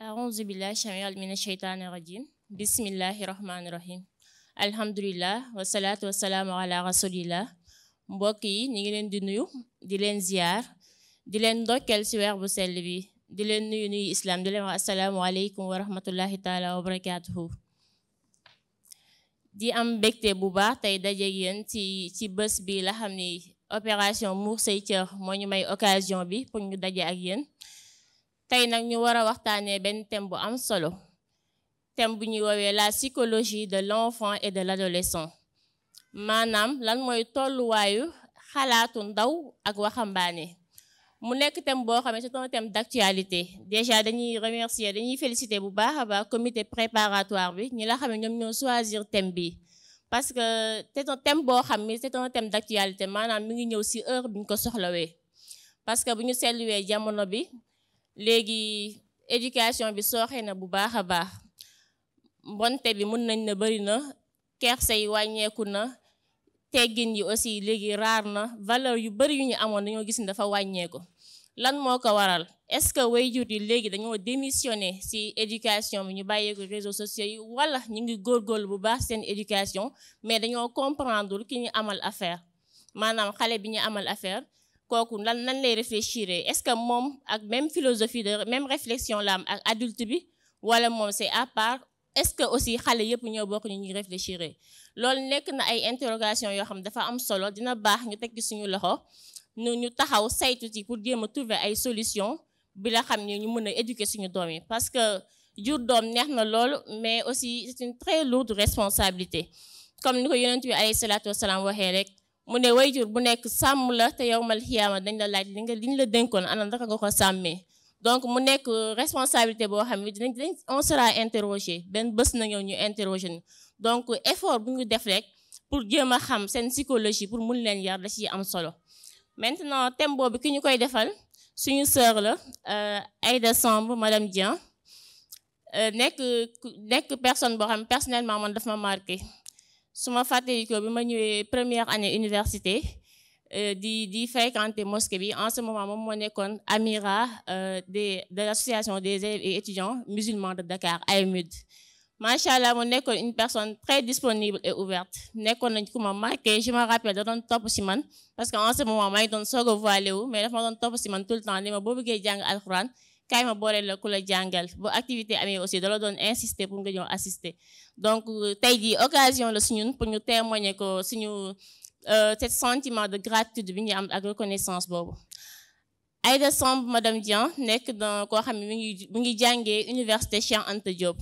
أعوذ بالله السميع من الشيطان الرجيم بسم الله الرحمن الرحيم alhamdulillah wasalaatu wasalaamu ala rasulillah. mbokk yi ñu ngi leen di nuyu di leen ziar di leen ndokkeel ci weer bu sell bi di leen nuyu islam di leen wax asalaamu aleykum wa rahmatullahi taala wa barakatuhu. di am mbégte bu baax tey daje yéen ci bés bi la xam ni opération Muur Say Cër moo ñu may occasion bi pour ñu daje ak yéen. tey nag ñu war a waxtaanee benn thème bu am solo, thème bu ñuy woowee la psychologie de l'enfant et de l'adolescent. maanaam lan mooy tolluwaayu xalaatu ndaw ak waxambaane. mu nekk thème boo xam ne c'est un thème d'actualité. déjà dañuy féliciter bu baax a baax comité préparatoire bi ñi la xam ne ñoom ñoo choisir thème bi. parce que c'est un thème boo xam ne c'est un thème d'actualité, maanaam mi ngi ñëw ci heure bi ñu ko soxlawee. parce que bu ñu seetluwee jamono bi léegi éducation bi sooxe na bu baax a baax. mbonte bi mën nañ na bari na, kersa yi wàññeeku na, teggin yi aussi léegi raar na, valeur yu bari yu ñu amoon dañoo gis ni dafa wàññeeku. lan moo ko waral? est-ce que waajur yi léegi dañoo démissionné ci éducation bi ñu bàyyeeku réseaux sociaux yi, wala ñu ngi góorgóorlu bu baax seen éducation mais dañoo comprendre ki ñu amal affaire. maanaam xale bi ñu amal affaire kooku lan lay réfléchir? est-ce que moom ak même philosophie de même réflexion la am ak adulte bi, wala moom c'est à part? est-ce que aussi xale yëpp ñoo bokk ñu ñuy réfléchir? loolu nekk na ay interrogation yoo xam dafa am solo, dina baax ñu teg ci suñu loxo ñu taxaw saytu ci pour jéem a trouver ay solution bi la xam ne ñu mën a éduquer suñu doom yi. parce que jur doom neex na loolu, mais aussi c'est une très lourde responsabilité. comme ni ko yonent bi alayhi salaatu wasalaam waxee rek, mu ne waajur bu nekk sàmm la te yawmal xiyaama dañ la laaj liñ la dénkoon ana naka nga ko sàmmee. donc mu nekk responsabilité boo xam ne on sera interrogé, benn bés na ñëw ñu interroger ñu. donc effort bu ñu def rek pour jéem a xam seen psychologie pour mun leen yar da ciy am solo. maintenant thème boobu ki ñu koy defal suñu sœur la Aïda Samb, madame Dieng, nekk personne boo xam personnellement man daf ma marqué. su ma fàttali ko bi ma ñëwee première année université di fréquenter mosquée bi, en ce moment moom moo nekkoon amira de l'association des élèves et étudiants musulmans de Dakar, AEMUD. macha allah mu nekkoon une personne très disponible et ouverte. nekkoon nañ ku ma marqué, je me rappelle da doon topp ci man parce que en ce moment maa ngi doon soog a voilé wu, mais dafa ma doon topp ci man tout le temps ni ma boo bëggee jàng alxuraan kaay ma boole la ku la jàngal. bu activité amee aussi da la doon insister pour nga ñëw assister. donc tey jii occasion la suñun pour ñu témoigner ko suñu cet sentiment de gratitude bi ñu am ak reconnaissance boobu. Aïda Samb, madame Dieng, nekk dans koo xam ne mi ngi jàngee université Cheikh Anta Diop.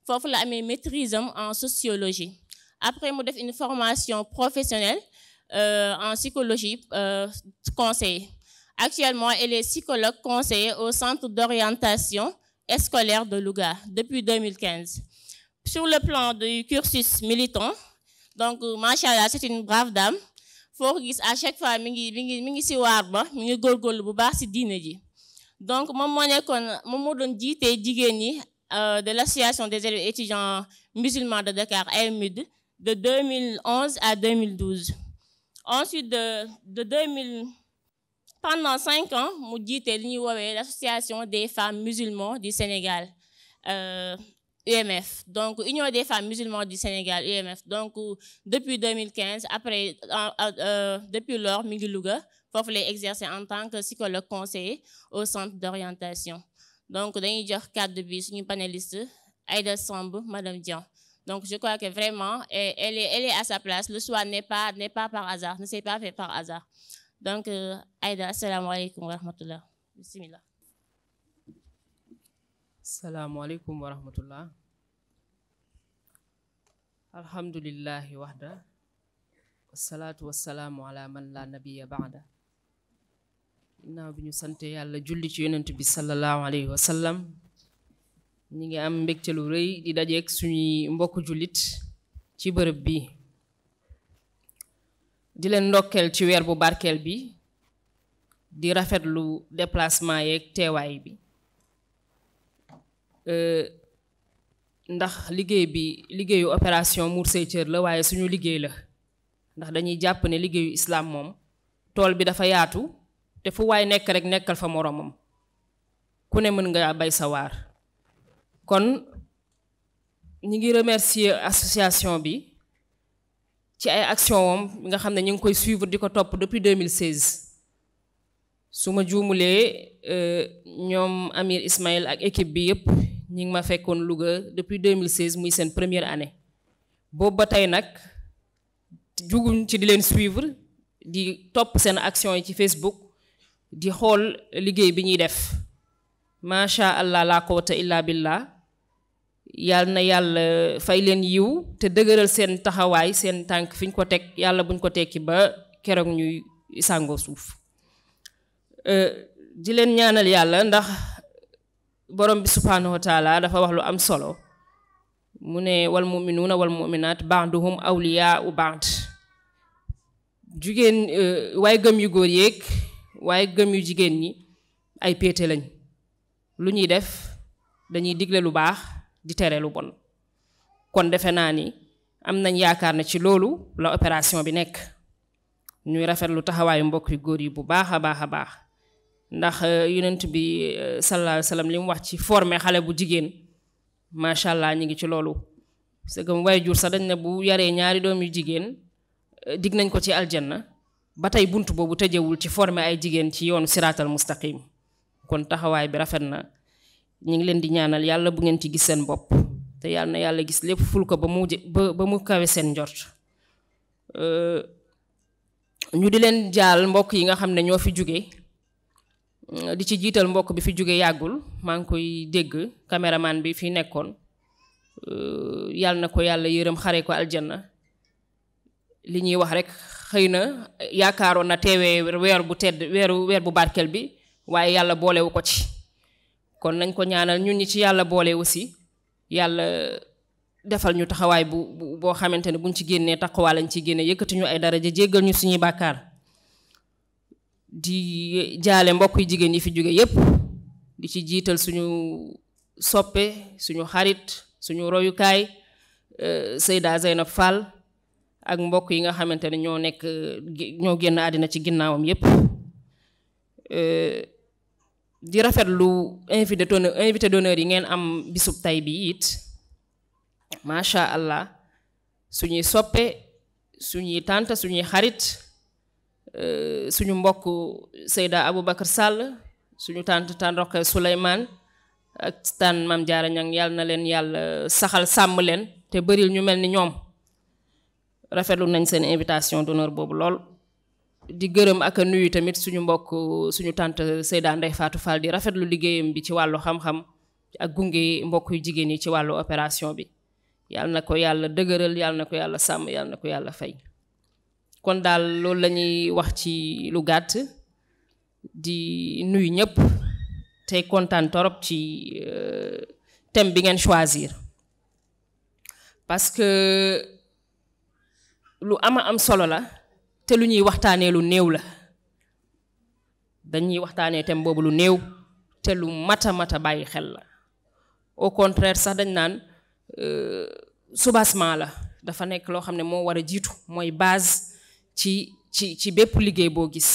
foofu la amee maîtrise en sociologie. après mu def une formation professionnelle en psychologie conseiller. actuellement elle est psychologue conseillère au centre d'orientation scolaire de Louga depuis 2015. sur le plan du cursus militant, donc machallah c'est une brave dame. foo ko gis à chaque fois mi ngi ci waar ba mi ngi góorgóorlu bu baax ci diine ji. donc moom moo doon jiite jigéen ñi de l'association des élèves étudiants musulmans de Dakar, AEMUD, de 2011 à 2012. ensuite pendant 5 ans mu jiite li ñuy woowee l'association des femmes musulmanes du Sénégal, UMF, donc Union des femmes musulmanes du Sénégal, UMF. donc depuis 2015, après depuis lors mi ngi Louga foofu lay exercer en tant que psychologue conseiller au centre d'orientation. donc dañuy jox kàddu bi suñu panéliste Aïda Samb, madame Dieng. donc je crois que vraiment elle est à sa place. le choix n'est pas par hasard, ne s'est pas fait par hasard. donc Aïda, asalaamaaleykum wa rahmatullah, bismillah. Assalamualaikum warahmatullah. Alhamdulillahi wahda, wassalatu wassalamu ala man la nabiyya ba'da. ginnaaw bi ñu sante yàlla julli ci yonent bi sallallahu alayhi wa sallam, ñi ngi am mbégte lu rëy di dajeek suñuy mbokk jullit ci bërëb bi di leen ndokkeel ci weer bu barkeel bi, di rafetlu déplacement yeeg teewaay bi. ndax liggéeyu opération Muur Say Cër la, waaye suñu liggéey la. ndax dañuy jàpp ne liggéeyu islam moom tool bi dafa yaatu te fu waay nekk rek nekkal fa moroomam, ku ne mën nga bay sa waar. kon ñi ngi remercier association bi ci ay action wam nga xam ne ñu ngi koy suivre di ko topp depuis 2016 su ma juumulee ñoom Amir Ismaïl ak équipe bi yépp ñi ngi ma fekkoon Louga depuis 2016 muy seen première année boobu ba tey nag juguñ ci di leen suivre di topp seen action yi ci Facebook di xool liggéey bi ñuy def macha allah la quwwata illa billah yàlla na yàlla fay leen yiw te dëgëral seen taxawaay seen tànk fi ñu ko teg yàlla buñ ko tekki ba keroog ñuy sàngoo suuf di leen ñaanal yàlla ndax borom bi subhanahu wa taala dafa wax lu am solo mu ne wal muminuuna wal muminaat ba'duhum awliyaa'u ba'd jigéen waaye gëm yu góor yeeg waaye gëm yu jigéen ñi ay péete lañ lu ñuy def dañuy digle lu baax di tere lu bon kon defe naa ni am nañ yaakaar ne ci loolu la opération bi nekk ñuy rafetlu taxawaayu mbokk yu góor yi bu baax a baax a baax ndax yonent bi sallallahu alayhi wa sallam li mu wax ci former xale bu jigéen macha allah ñu ngi ci loolu parce que waajur sax dañ ne bu yaree ñaari doom yu jigéen dig nañ ko ci aljanna ba tey bunt boobu tëjewul ci former ay jigéen ci yoonu siraatal mustaqim kon taxawaay bi rafet na ñu ngi leen di ñaanal yàlla bu ngeen ci gis seen bopp te yàlla na yàlla gis lépp ful ko ba mu kawe seen njort ñu di leen jaal mbokk yi nga xam ne ñoo fi jóge di ci jiital mbokk bi fi jóge yàggul maa ngi koy dégg caméraman bi fi nekkoon yàlla na ko yàlla yërëm xare ko aljanna li ñuy wax rek xëy na yaakaaroon na teewee weer bu tedd weer bu barkel bi waaye yàlla boolewu ko ci kon nañ ko ñaanal ñun ñi ci yàlla boole aussi yàlla defal ñu taxawaay boo xamante ne buñ ci génnee taqwa lañ ci génne yëkkati ñu ay daraja jéggal ñu suñuy bàkkaar di jaale mbokk yu jigéen yi fi jóge yépp di ci jiital suñu soppe suñu xarit suñu royukaay Seyda Zeynab Fall ak mbokk yi nga xamante ne ñoo génn àddina ci ginnaawam yépp di rafetlu invité d'honneur yi ngeen am bisub tay bi it macha allah suñuy soppe suñuy tante suñuy xarit suñu mbokk Seyda Aboubacar Sall suñu tante tan Roqe Souleymane ak tan Mam Jaara Ñang yàlla na leen yàlla saxal sàmm leen te bëril ñu mel ni ñoom rafetlu nañ seen invitation d'honneur boobu lool di gërëm ak a nuyu tamit suñu mbokk suñu tante Seyda Ndeye Fatou Fall di rafetlu liggéeyam bi ci wàllu xam-xam ak gunge mbokk yu jigéen yi ci wàllu opération bi yàlla na ko yàlla dëgëral yàlla na ko yàlla sàmm yàlla na ko yàlla fay kon daal loolu la ñuy wax ci lu gàtt di nuyu ñëpp tey kontaan torop ci thème bi ngeen choisir parce que lu am solo la te lu ñuy waxtaanee lu néew la dañuy waxtaanee thème boobu lu néew te lu mata bàyyi xel la au contraire sax dañ naan soubassement la dafa nekk loo xam ne moo war a jiitu mooy base ci bépp liggéey boo gis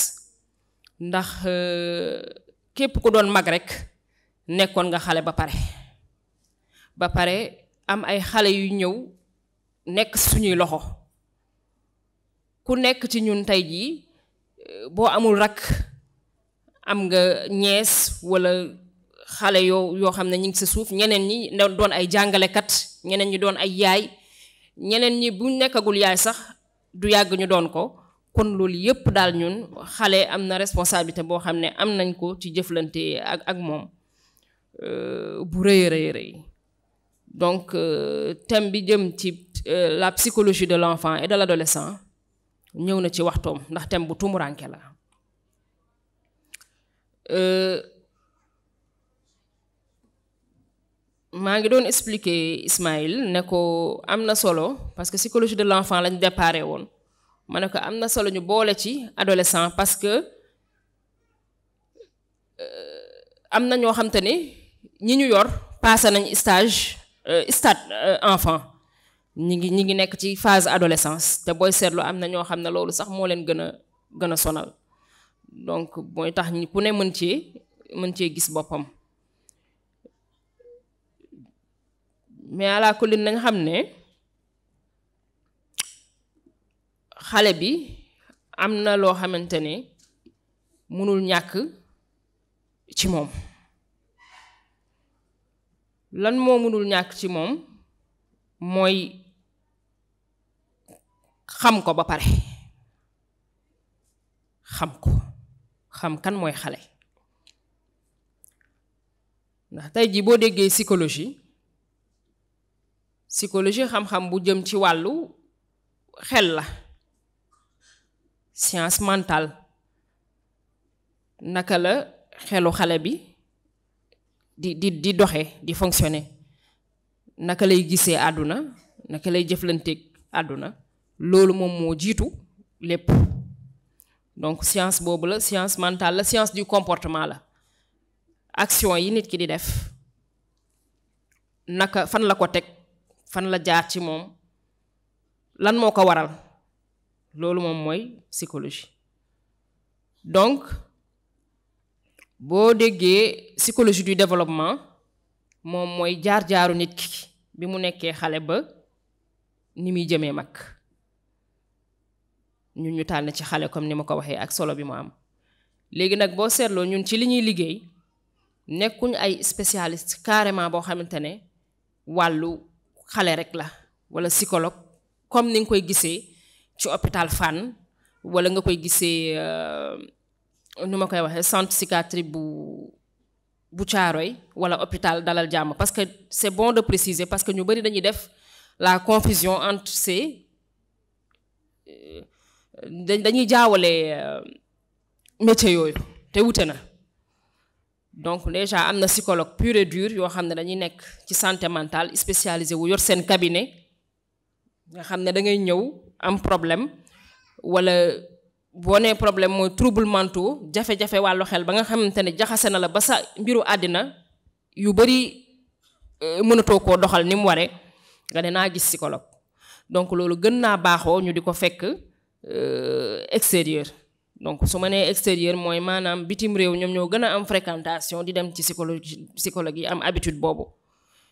ndax képp ku doon mag rek nekkoon nga xale ba pare am ay xale yu ñëw nekk suñuy loxo ku nekk ci ñun tey jii boo amul rakk am nga ñees wala xale yoo xam ne ñu ngi sa suuf ñeneen ñi doon ay jàngalekat ñeneen ñi doon ay yaay ñeneen ñi bu nekkagul yaay sax du yàgg ñu doon ko kon loolu yépp daal ñun xale am na responsabilité boo xam ne am nañ ko ci jëflante ak moom bu rëy donc thème bi jëm ci la psychologie de l'enfant et de l'adolescent ñëw na ci waxtoom ndax thème bu tumuranke la maa ngi doon expliquer Ismaïl ne ko am na solo parce que psychologie de l'enfant lañ déparé woon ma ne ko am na solo ñu boole ci adolescent parce que am na ñoo xam te ne ñi ñu yor passé nañ stade enfant ñi ngi nekk ci phase adolescence te booy seetlu am na ñoo xam ne loolu sax moo leen gën a sonal donc mooy tax ñi ku ne mën cee gis boppam mais ala kulli nañ xam ne xale bi am na loo xamante ne mënul ñàkk ci moom. lan moo mënul ñàkk ci moom mooy xam ko ba pare, xam kan mooy xale. ndax tey jii boo déggee psychologie xam-xam bu jëm ci wàllu xel la, science mentale, naka la xelu xale bi di doxe, di fonctionner, naka lay gisee àdduna, naka lay jëflanteeg àdduna, loolu moom moo jiitu lépp. donc science boobu la, science mentale la, science du comportement la. action yi nit ki di def, naka fan la ko teg, fan la jaar ci moom, lan moo ko waral, loolu moom mooy psychologie. donc boo déggee psychologie du développement moom mooy jaar-jaaru nit ki bi mu nekkee xale ba ni muy jëmee mag. ñun ñu tànn ci xale comme ni ma ko waxee ak solo bi mu am. léegi nag boo seetloo ñun ci li ñuy liggéey nekkuñ ay spécialiste carrément boo xamante ne wàllu xale rek la wala psychologue comme ni nga koy gisee ci hôpital Fann wala nga koy gisee nu ma koy waxee centre psychiatrie bu Thiaroye wala hôpital Dalal Jàmm. parce que c'est bon de préciser, parce que ñu bari dañuy def la confusion entre ces dañuy jaawale métiers yooyu te wute na. donc déjà am na psychologue pur et dur yoo xam ne dañuy nekk ci santé mentale spécialisé wu yor seen cabinet, nga xam ne da ngay ñëw am problème wala boo nee problème mooy trouble mentaux, jafe-jafe wàllu xel ba nga xamante ne jaxase na la ba sa mbiru àddina yu bari mënatoo koo doxal ni mu waree, nga ne naa gis psychologue. donc loolu gën naa baaxoo ñu di ko fekk extérieur. donc su ma nee extérieur mooy maanaam bitim réew ñoom ñoo gën a am fréquentation di dem ci psychologue yi am habitude boobu.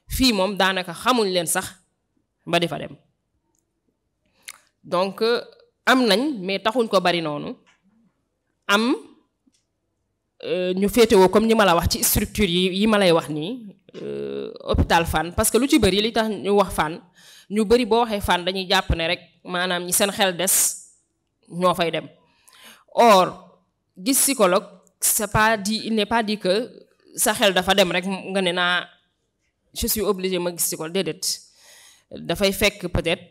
fii moom daanaka xamuñ leen sax ba di fa dem. donc am nañ mais taxuñ ko bari noonu. am ñu féetewoo comme ñi ma la wax ci structure yi ma lay wax nii hôpital Fann, parce que lu ci bari li tax ñu wax Fann ñu bari boo waxee Fann dañuy jàpp ne rek maanaam ñi seen xel des ñoo fay dem. or gis psychologue c'est pas dit, il n'est pas dit que sa xel dafa dem rek nga ne naa je suis obligé ma gis psychologue, déedéet. dafay fekk peut-être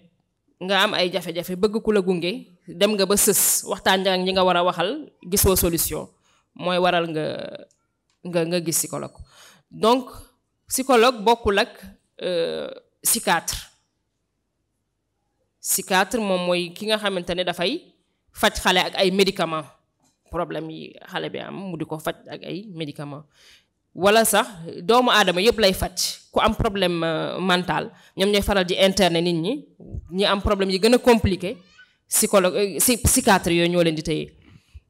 nga am ay jafe-jafe bëgg ku la gunge, dem nga ba sës waxtaan ak ñi nga war a waxal gisoo solution, mooy waral nga gis psychologue. donc psychologue bokkul ak psychiatre moom mooy ki nga xamante ne dafay faj xale ak ay médicaments, problème yi xale bi am mu di ko faj ak ay médicaments. wala sax doomu aadama yëpp lay faj. ku am problème mental ñoom ñooy faral di interner nit ñi am problème yi gën a compliqué psychiatre yooyu ñoo leen di téye.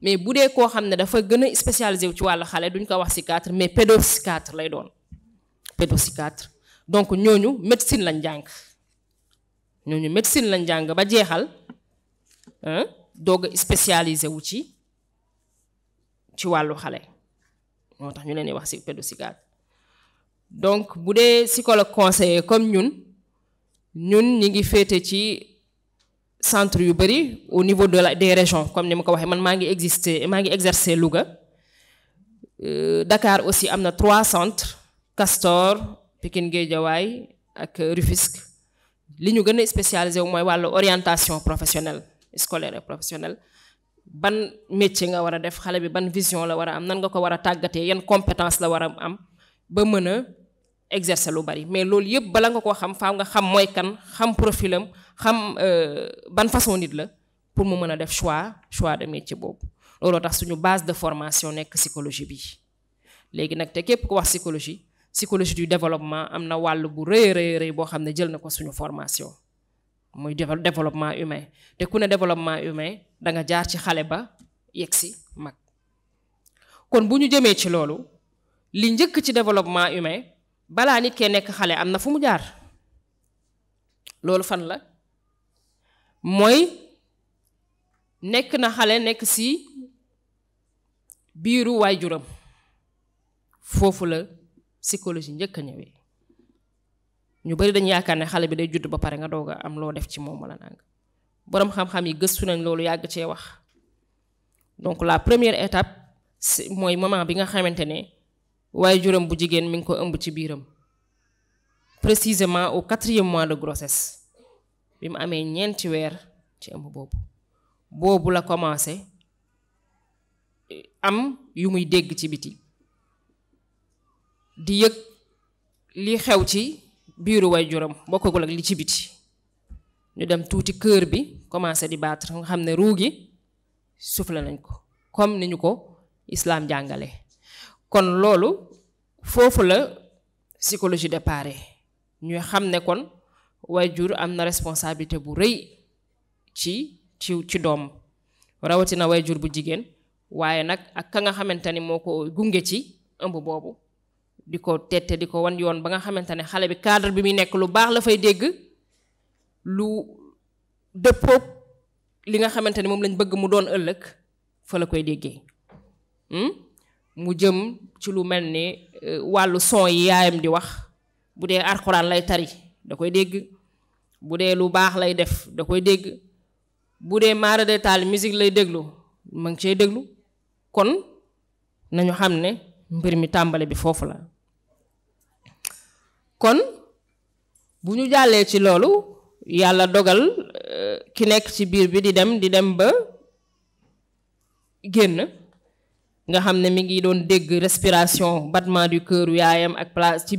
mais bu dee koo xam ne dafa gën a spécialisé wu ci wàllu xale duñ ko wax psychiatre mais pédopsychiatre lay doon. pédopsychiatre donc ñooñu médecine lañ jàng ba jeexal doog a spécialisé wu ci wàllu xale, moo tax ñu leen di wax ci pédopsychiatre. donc bu dee psychologue conseiller comme ñun ñi ngi féete ci centre yu bari au niveau des régions comme ni ma ko waxee. man maa ngi exercer Louga. Dakar aussi am na 3 centres, Castor, Pikine Guédiawaye ak Rufisque. li ñu gën a spécialisé wu mooy wàllu orientation professionnelle, scolaire et professionnelle. ban métier nga war a def, xale bi ban vision la war a am, nan nga ko war a tàggatee, yan compétence la war a am ba mën a exercer lu bari. mais loolu yëpp bala nga ko xam faaw nga xam mooy kan, xam profilam, xam ban façon nit la pour mu mën a def choix de métier boobu. looloo tax suñu base de formation nekk psychologie bi. léegi nag te képp ku wax psychologie du développement am na wàll bu rëy boo xam ne jël na ko suñu formation, muy développement humain. te ku ne développement humain da nga jaar ci xale ba yegg si mag. kon bu ñu jëmee ci loolu li njëkk ci développement humain balaa nit kee nekk xale am na fu mu jaar. loolu fan la mooy nekk na xale nekk ci biiru waajuram foofu la psychologie njëkk a ñëwee ñu bari dañu yaakaar ne xale bi day judd ba pare nga doog a am loo def ci moom wala nanga boroom xam-xam yi gëstu nañ loolu yàgg cee wax donc la première étape mooy moment bi nga xamante ne waajuram bu jigéen mi ngi ko ëmb ci biiram précisément au 4e mois de grossesse bi mu amee 9 weer ci ëmb boobu la commencé am yu muy dégg ci biti di yëg li xew ci biiru waajuram bokkagul ak li ci biti ñu dem tuuti cœur bi commencé di battre nga xam ne ruu gi soufflé nañ ko comme ni ñu ko islam jàngale kon loolu foofu la psychologie départ ñuy xam ne kon waajur am na responsabilité bu rëy ci doom rawatina waajur bu jigéen waaye nag ak ka nga xamante ni moo ko gunge ci ëmb boobu di ko tette di ko wan yoon ba nga xamante ne xale bi cadre bi muy nekk lu baax la fay dégg lu dëppoog li nga xamante ni moom lañ bëgg mu doon ëllëg fa la koy déggee mu jëm ci lu mel ni wàllu son yi yaayam di wax bu dee alxuraan lay tari da koy dégg bu dee lu baax lay def da koy dégg bu dee mara de taal musique lay déglu ma ngi cee déglu kon nañu xam ne mbir mi tàmbale bi foofu la kon bu ñu jàllee ci loolu yàlla dogal ki nekk ci biir bi di dem ba génn nga xam ne mi ngi doon dégg respiration battement du cœur yaayam ak place ci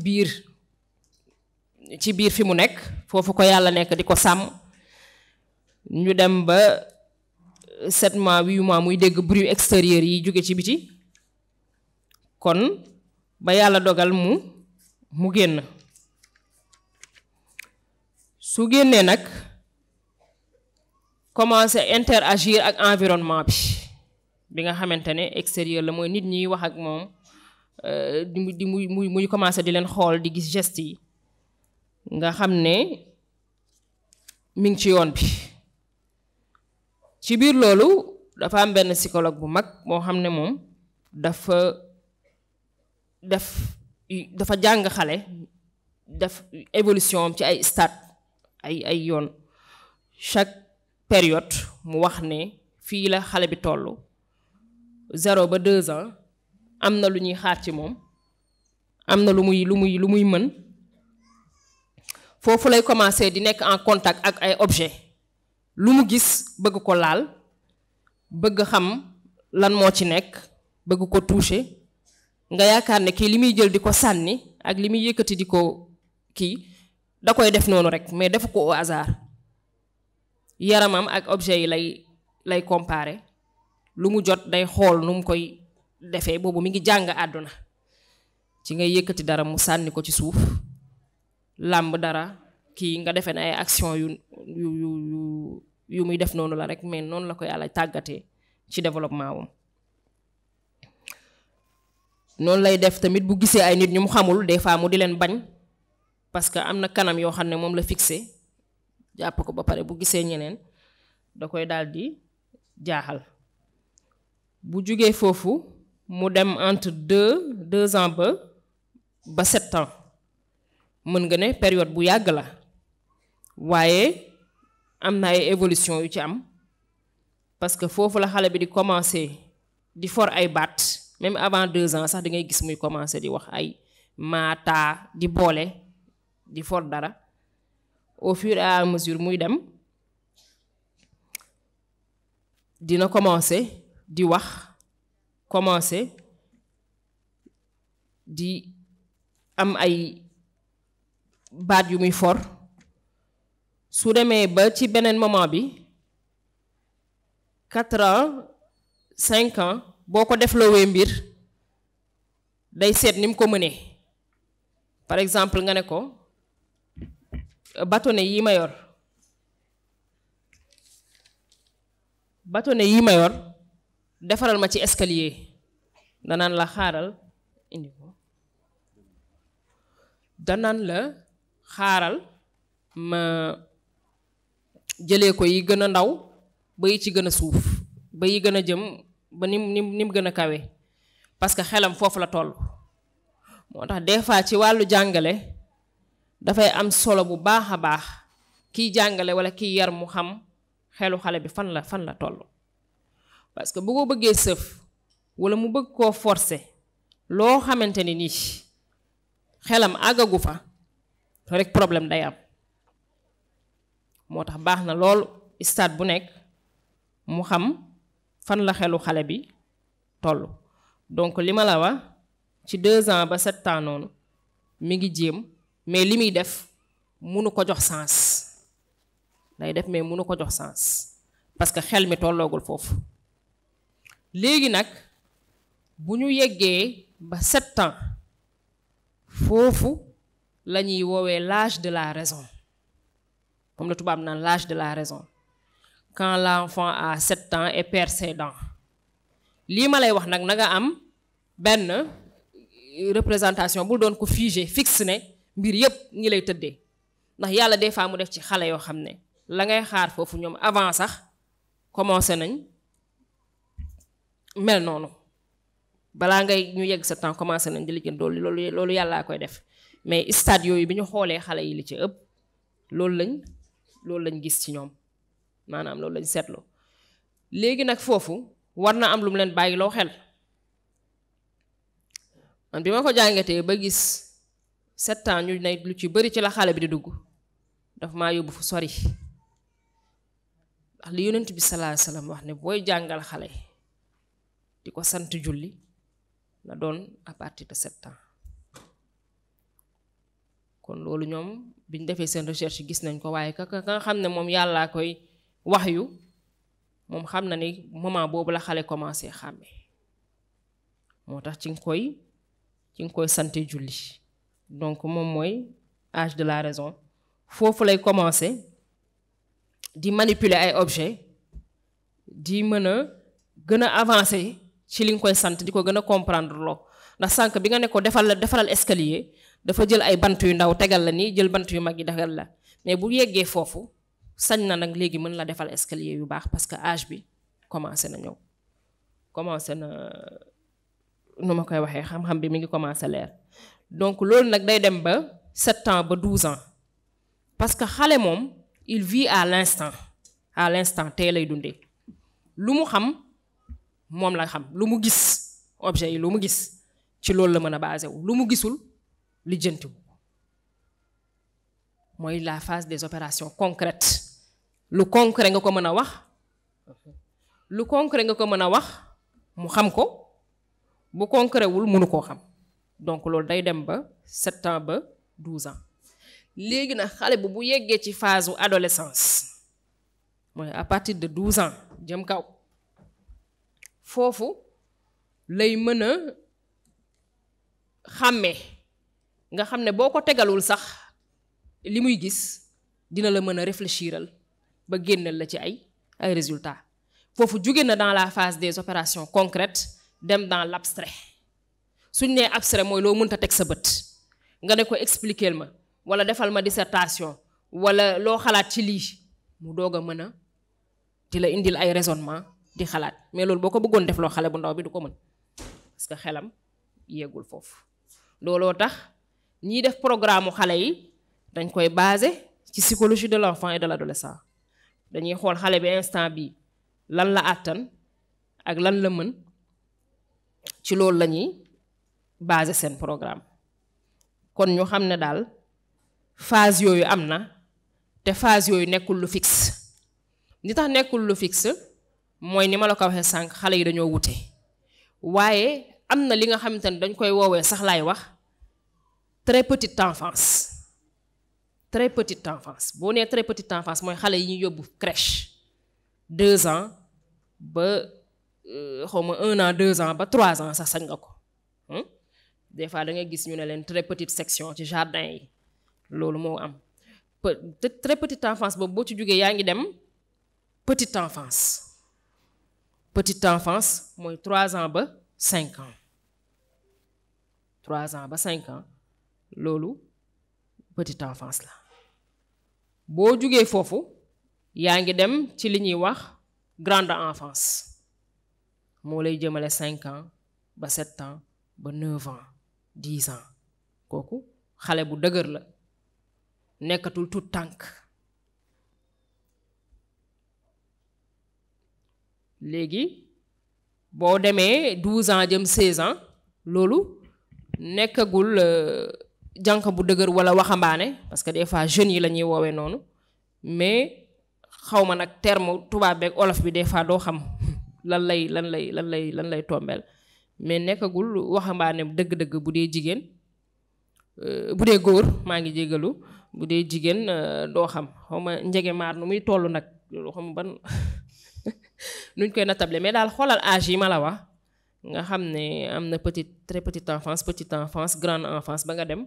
biir fi mu nekk foofu ko yàlla nekk di ko sàmm ñu dem ba 7 mois 8 mois muy dégg bruit extérieur yi jóge ci biti kon ba yàlla dogal mu génn su génnee nag commencer interagir ak environnement bi nga xamante ne extérieur la mooy nit ñi wax ak moom di muy commencer di leen xool di gis gestes yi nga xam ne mi ngi ci yoon bi ci biir loolu dafa am benn psychologue bu mag moo xam ne moom dafa jàng xale def évolution ci ay stade ay yoon chaque période mu wax ne fii la xale bi tollu 0 ba 2 ans am na lu ñuy xaar ci moom am na lu muy mën foofu lay commencer di nekk en contact ak ay objet lu mu gis bëgg ko laal bëgg xam lan moo ci nekk bëgg ko toucher nga yaakaar ne kii li muy jël di ko sànni ak li muy yëkkati di ko kii da koy def noonu rek mais defu ko au hasard yaramam ak objet yi lay comparer lu mu jot day xool nu mu koy defee boobu mi ngi jàng àdduna ci ngay yëkkati dara mu sànni ko ci suuf làmb dara kii nga defee ne ay action yu muy def noonu la rek mais noonu la ko yàlla tàggatee ci développement wam noonu lay def tamit bu gisee ay nit ñu mu xamul des fois mu di leen bañ parce que am na kanam yoo xam ne moom la fixé jàpp ko ba pare bu gisee ñeneen da koy daal di jaaxal bu jugee foofu mu dem entre 2 ans ba 7 ans mën nga ne période bu yàgg la waaye am na ay évolution yu ci am parce que foofu la xale bi di commencer di for ay baat même avant 2 ans sax di ngay gis muy commencer di wax ay maataa di boole di for dara au fur et à mesure muy dem dina commencer di wax commencer di am ay baat yu muy for su demee ba ci beneen moment bi 4 ans 5 ans boo ko defloowee mbir day seet ni mu ko mënee par exemple nga ne ko bâtonnet yi ma yor defaral ma ci escalier danaan la xaaral indi ko danaan la xaaral ma jëlee ko yi gën a ndaw ba yi ci gën a suuf ba yi gën a jëm ba nim gën a kawe parce que xelam foofu la toll. moo tax des fois ci wàllu jàngale dafay am solo bu baax a baax kiy jàngale wala kiy yar mu xam xelu xale bi fan la toll parce que bu ko bëggee sëf wala mu bëgg koo forcer loo xamante ni nii xelam àggagu fa rek problème day am. moo tax baax na lool stade bu nekk mu xam fan la xelu xale bi toll. donc li ma la wax ci 2 ans ba 7 ans noonu mi ngi jéem mais li muy def munu ko jox sens day def mais munu ko jox sens parce que xel mi tolloogul foofu. léegi nag bu ñu yeggee ba 7 ans foofu la ñuy woowee l'âge de la raison comme le tubaab naan l'âge de la raison quand l'enfant a 7 ans et perd ses dents. lii ma lay wax nag na nga am benn représentation bul doon ko figé fixe ne mbir yépp ñi lay tëddee ndax yàlla des fois mu def ci xale yoo xam ne la ngay xaar foofu ñoom avant sax commencé nañ mel noonu balaa ngay ñu yegg sa temps commencé nañ di liggéey loolu yàllaa koy def mais stade yooyu bi ñu xoolee xale yi li ci ëpp loolu lañ gis ci ñoom maanaam loolu lañ seetlu. léegi nag foofu war na am lu mu leen bàyyi loo xel man bi ma ko jàngatee ba gis 7 ans ñu ne lu ci bari ci la xale bi di dugg daf maa yóbbu fu sori ndax li yonent bi sallallahu alayhi wasallam wax ne booy jàngal xale di ko sant julli na doon à partir de 7 ans. kon loolu ñoom biñ defee seen recherche gis nañ ko waaye ka nga xam ne moom yàllaa koy wax yu moom xam na ni moment boobu la xale commencé xàmme moo tax ci nga koy sante julli. donc moom mooy âge de la raison foofu lay commencé di manipuler ay objets di mën a gën a avancer ci li nga koy sant di ko gën a comprendre loo ndax sànq bi nga ne ko defalal escalier dafa jël ay bant yu ndaw tegal la nii jël bant yu mag yi tegal la mais bu yeggee foofu sañ na nag léegi mën la defal escalier yu baax parce que âge bi commencé na ñëw commencé na nu ma koy waxee xam-xam bi mi ngi commencé leer. donc loolu nag day dem ba 7 ans ba 12 ans parce que xale moom il vit à l'instant tey lay dundee lu mu xam moom la xam lu mu gis objet yi lu mu gis ci loolu la mën a basé wu lu mu gisul lijjantiwu mooy la phase des opérations concrètes lu concret nga ko mën a wax mu xam ko bu concret wul mënu koo xam. donc loolu day dem ba 7 ans ba 12 ans léegi nag xale bu yeggee ci phase adolescence mooy à partir de 12 ans jëm kaw foofu lay mën a xàmmee nga xam ne boo ko tegalul sax li muy gis dina la mën a réfléchiral ba génneel la ci ay résultats foofu jóge na dans la phase des opérations concrètes dem dans l'abstrait. suñ nee abstrait mooy loo mënta teg sa bët nga ne ko expliquer ma wala defal ma dissertation wala loo xalaat ci lii mu doog a mën a di la indil ay raisonnement di xalaat mais loolu boo ko bëggoon def loo xale bu ndaw bi du ko mën parce que xelam yeggul foofu. looloo tax ñiy def programme xale yi dañ koy basé ci psychologie de l'enfant et de l'adolescent dañuy xool xale bi instant bi lan la àttan ak lan la mën ci loolu lañuy basé seen programme. kon ñu xam ne daal phase yooyu am na te phase yooyu nekkul lu fixe li tax nekkul lu fixe mooy ni ma la ko waxee sànq xale yi dañoo wute waaye am na li nga xamante ne dañ koy woowee sax laay wax très petite enfance boo nee très petite enfance mooy xale yi ñu yóbbu crèche 2 ans ba xawma 1 an 2 ans ba 3 ans sax sañ nga ko. des fois da ngay gis ñu ne leen très petite section ci jardin yi loolu moo am très petite enfance boobu boo ci jógee yaa ngi dem petite enfance mooy 3 ans ba 5 ans 3 ans ba 5 ans loolu petite enfance la boo jógee foofu yaa ngi dem ci li ñuy wax grande enfance moo lay jëmale 5 ans ba 7 ans ba 9 ans 10 ans kooku xale bu dëgër la nekkatul tout tànk léegi boo demee 12 ans jëm 16 ans loolu nekkagul jànq bu dëgër wala waxambaane parce que des fois jeunes yi la ñuy woowee noonu mais xaw ma nag terme tubaab beeg olof bi des fois doo xam lan lay tombeel mais nekkagul waxambaane dëgg-dëgg bu dee jigéen bu dee góor maa ngi jégalu bu dee jigéen doo xam xaw ma njege maar nu muy toll nag loolu xam ban nuñ koy natable mais daal xoolal âge yi ma la wax nga xam ne am na très petite enfance grande enfance ba nga dem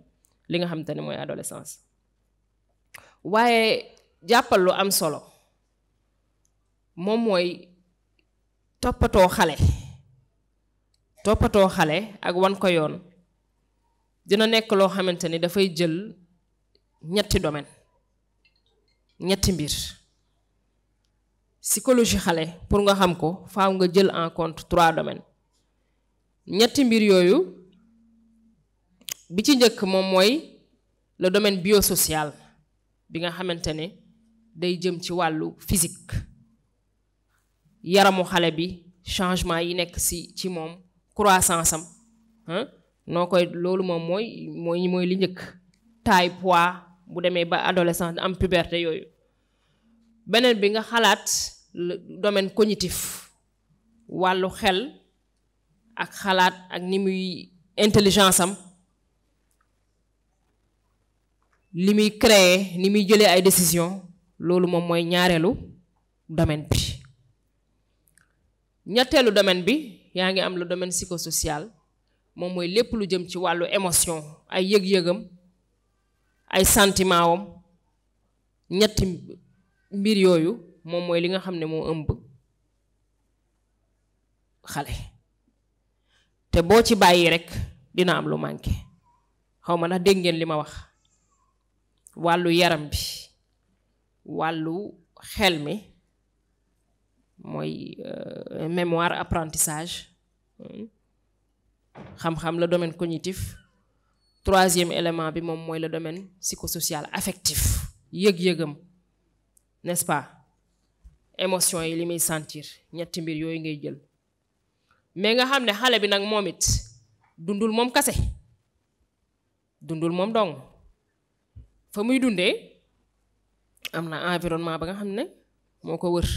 li nga xam te ne mooy adolescence waaye jàppal lu am solo moom mooy toppatoo xale ak wan ko yoon dina nekk loo xamante ni dafay jël ñetti domaine ñetti mbir psychologie xale pour nga xam ko faaw nga jël en compte 3 domaines ñetti mbir yooyu bi ci njëkk moom mooy le domaine biosocial bi nga xamante ne day jëm ci wàllu physique yaramu xale bi changement yi nekk ci moom croissance am noo koy loolu moom mooy li njëkk taille poids bu demee ba adolescent am puberté yooyu beneen bi nga xalaat le domaine cognitif wàllu xel ak xalaat ak ni muy intelligence am li muy créer ni muy jëlee ay décision loolu moom mooy ñaareelu domaine bi ñetteelu domaine bi yaa ngi am le domaine psychosocial moom mooy lépp lu jëm ci wàllu émotion ay yëg-yëgam ay sentiment wam ñetti mbir yooyu moom mooy li nga xam ne moo ëmb xale te boo ci bàyyi rekk dina am lu manqué xaw ma ndax dégg ngeen li ma wax wàllu yaram bi wàllu xel mi mooy mémoire apprentissage xam-xam le domaine cognitif 3e élément bi moom mooy le domaine psychosocial affectif yëg-yëgam n'est-ce pas émotion yi li muy sentir ñetti mbir yooyu ngay jël mais nga xam ne xale bi nag moom it dundul moom kase dundul moom dong fa muy dundee am na environnement ba nga xam ne moo ko wër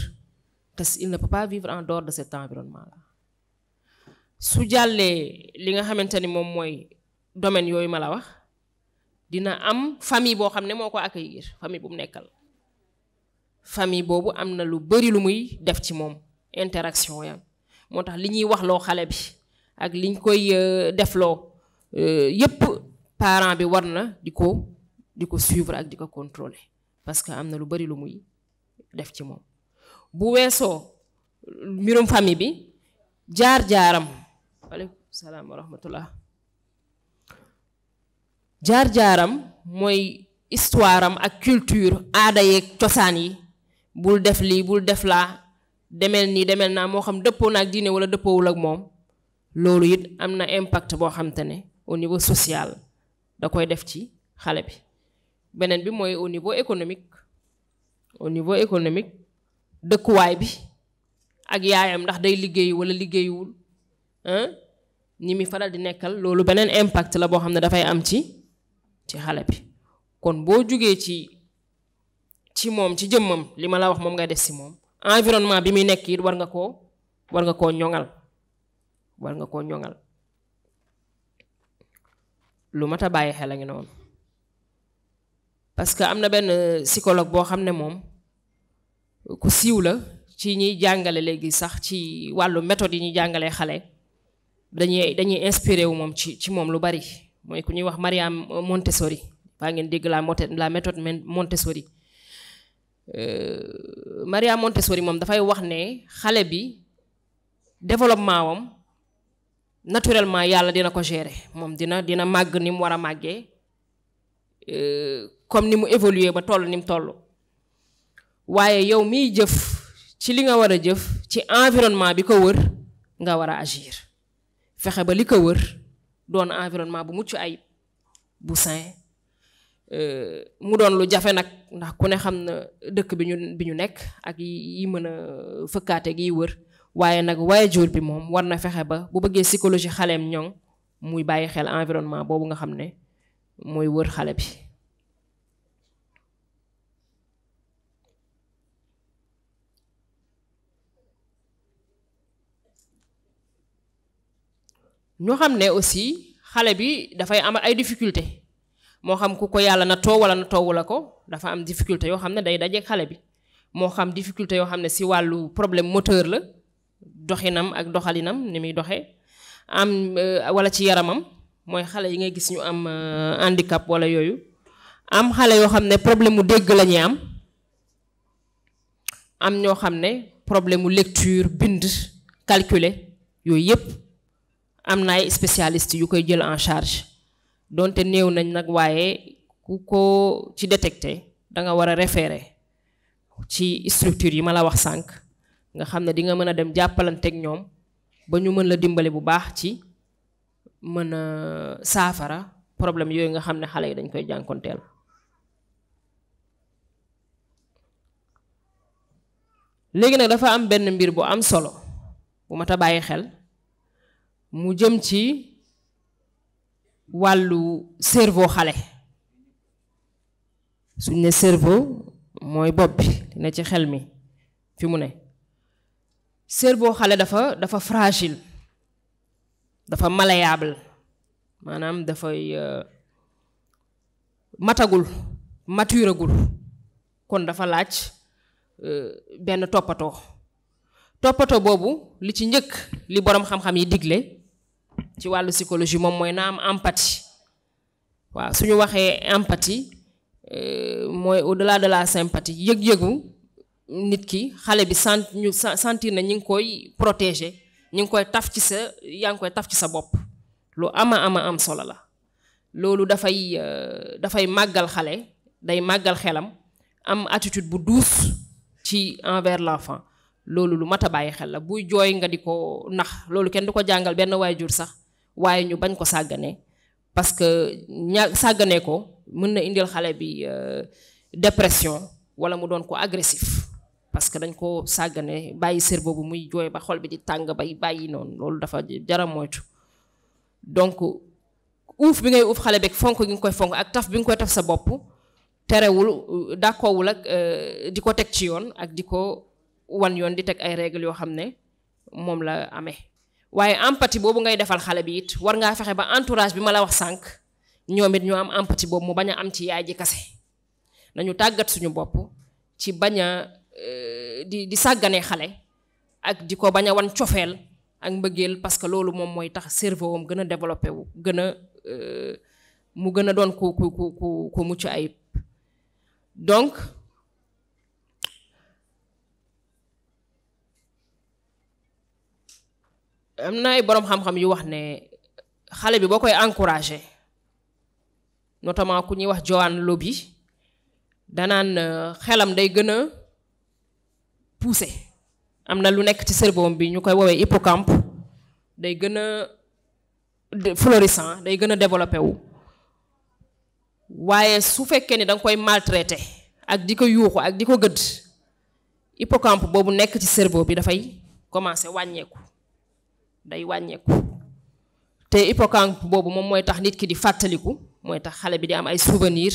te il ne peut pas vivre en dehors de cet environnement là su jàllee li nga xamante ni moom mooy domaine yooyu ma la wax dina am famille boo xam ne moo ko accueillir famille bu mu nekkal famille boobu am na lu bari lu muy def ci moom interaction yam moo tax li ñuy wax loo xale bi ak liñ koy defloo yépp parent bi war na di ko suivre ak di ko contrôler parce que am na lu bari lu muy def ci moom bu weesoo mbirum famille bi jaar-jaaram waaleykum salaam wa rahmatullah jaar-jaaram mooy histoire am ak culture aada yeeg cosaan yi bul def lii bul def laa demel nii demel naa moo xam dëppoo na ak diine wala dëppoowul ak moom loolu it am na impact boo xam te ne au niveau social da koy def ci xale bi beneen bi mooy au niveau économique dëkkuwaay bi ak yaayam ndax day liggéey wala liggéeyuwul ñi mi faral di nekkal loolu beneen impact la boo xam ne dafay am ci xale bi kon boo jugee ci moom ci jëmmam li ma la wax moom ngay def si moom environnement bi muy nekk it war nga koo ñoŋal lu mat a bàyyi xel a ngi noonu parce que am na benn psychologue boo xam ne moom ku siiw la ci ñuy jàngale léegi sax ci wàllu méthode yi ñuy jàngalee xale dañuy inspiré wu moom ci moom lu bari mooy ku ñuy wax Maria Montessori baa ngeen dégg la méthode Montessori Maria Montessori moom dafay wax ne xale bi développement wam naturellement yàlla dina ko gérer moom dina màgg ni mu war a màggee comme ni mu évoluer ba toll ni mu toll waaye yow miy jëf ci li nga war a jëf ci environnement bi ko wër nga war a agir fexe ba li ko wër doon environnement bu mucc ayib bu sain mu doon lu jafe nag ndax ku ne xam na dëkk bi ñu nekk ak yi mën a fëkkaate gi wër waaye nag waajur bi moom war na fexe ba bu bëggee psychologie xaleem ñoŋ muy bàyyi xel environnement boobu nga xam ne mooy wër xale bi. ñoo xam ne aussi xale bi dafay am ay difficulté moo xam ku ko yàlla na too wala na toowu la ko dafa am difficulté yoo xam ne day dajeek xale bi moo xam difficulté yoo xam ne si wàllu problème moteur la doxinam ak doxalinam ni muy doxee am wala ci yaramam mooy xale yi ngay gis ñu am handicap wala yooyu am xale yoo xam ne problème mu dégg la ñuy am ñoo xam ne problème mu lecture bind calculer yooyu yépp am na ay spécialistes yu koy jël en charge donte néew nañ nag waaye ku ko ci détecté da nga war a référer ci structure yi ma la wax sànq nga xam ne di nga mën a dem jàppalanteeg ñoom ba ñu mën la dimbale bu baax ci mën a saafara problème yooyu nga xam ne xale yi dañ koy jànkonteel. léegi nag dafa am benn mbir bu am solo bu mat a bàyyi xel mu jëm ci wàllu cerveau xale suñ ne cerveau mooy bopp bi ne ci xel mi fi mu ne cerveau xale dafa fragile dafa malléable maanaam dafay matagul maturagul kon dafa laaj benn toppatoo boobu li ci njëkk li boroom xam-xam yi digle ci wàllu psychologie moom mooy na am empathie waaw suñu waxee empathie mooy au-delà de la sympathie yëg-yëgu nit ki xale bi sentir na ñi ngi koy protéger ñi ngi koy taf ci yaa ngi koy taf ci sa bopp lu ama am solo la loolu dafay màggal xale day màggal xelam am attitude bu douce ci envers l'enfant loolu lu mat a bàyyi xel la buy jooy nga di ko nax loolu kenn du ko jàngal benn waajur sax waaye ñu bañ ko sàggane parce que sàggane ko mën na indil xale bi dépression wala mu doon ko agressif parce que dañ ko sàggane bàyyi cerveau bu muy jooy ba xol bi di tàng bay bàyyi noonu loolu dafa jara moytu donc uuf bi ngay uuf xale beeg fonk gi nga koy fonk ak taf bi nga koy taf sa bopp terewul dàkkoowul ak di ko teg ci yoon ak di ko wan yoon di teg ay règles yoo xam ne moom la amee waaye empathie boobu ngay defal xale bi it war ngaa fexe ba entourage bi ma la wax sànq ñoom it ñoo am empathie boobu mu bañ a am ci yaay ji kase nañu tàggat suñu bopp ci bañ a di sàggane xale ak di ko bañ a wan cofeel ak mbëggeel parce que loolu moom mooy tax cerveau am gën a développé wu gën a mu gën a doon ku mucc ayib donc am na ay boroom xam-xam yu wax ne xale bi boo koy encourager notamment ku ñuy wax Joan Lobby danaan xelam day gën a poussé am na lu nekk ci cerveau bi ñu koy woowee hippocampe day gën a florissant day gën a développé wu waaye su fekkee ni da nga koy maltraité ak di ko yuuxu ak di ko gëdd hippocampe boobu nekk ci cerveau bi dafay commencé wàññeeku day wàññeeku te hippocampe boobu moom mooy tax nit ki di fàttaliku mooy tax xale bi di am ay souvenir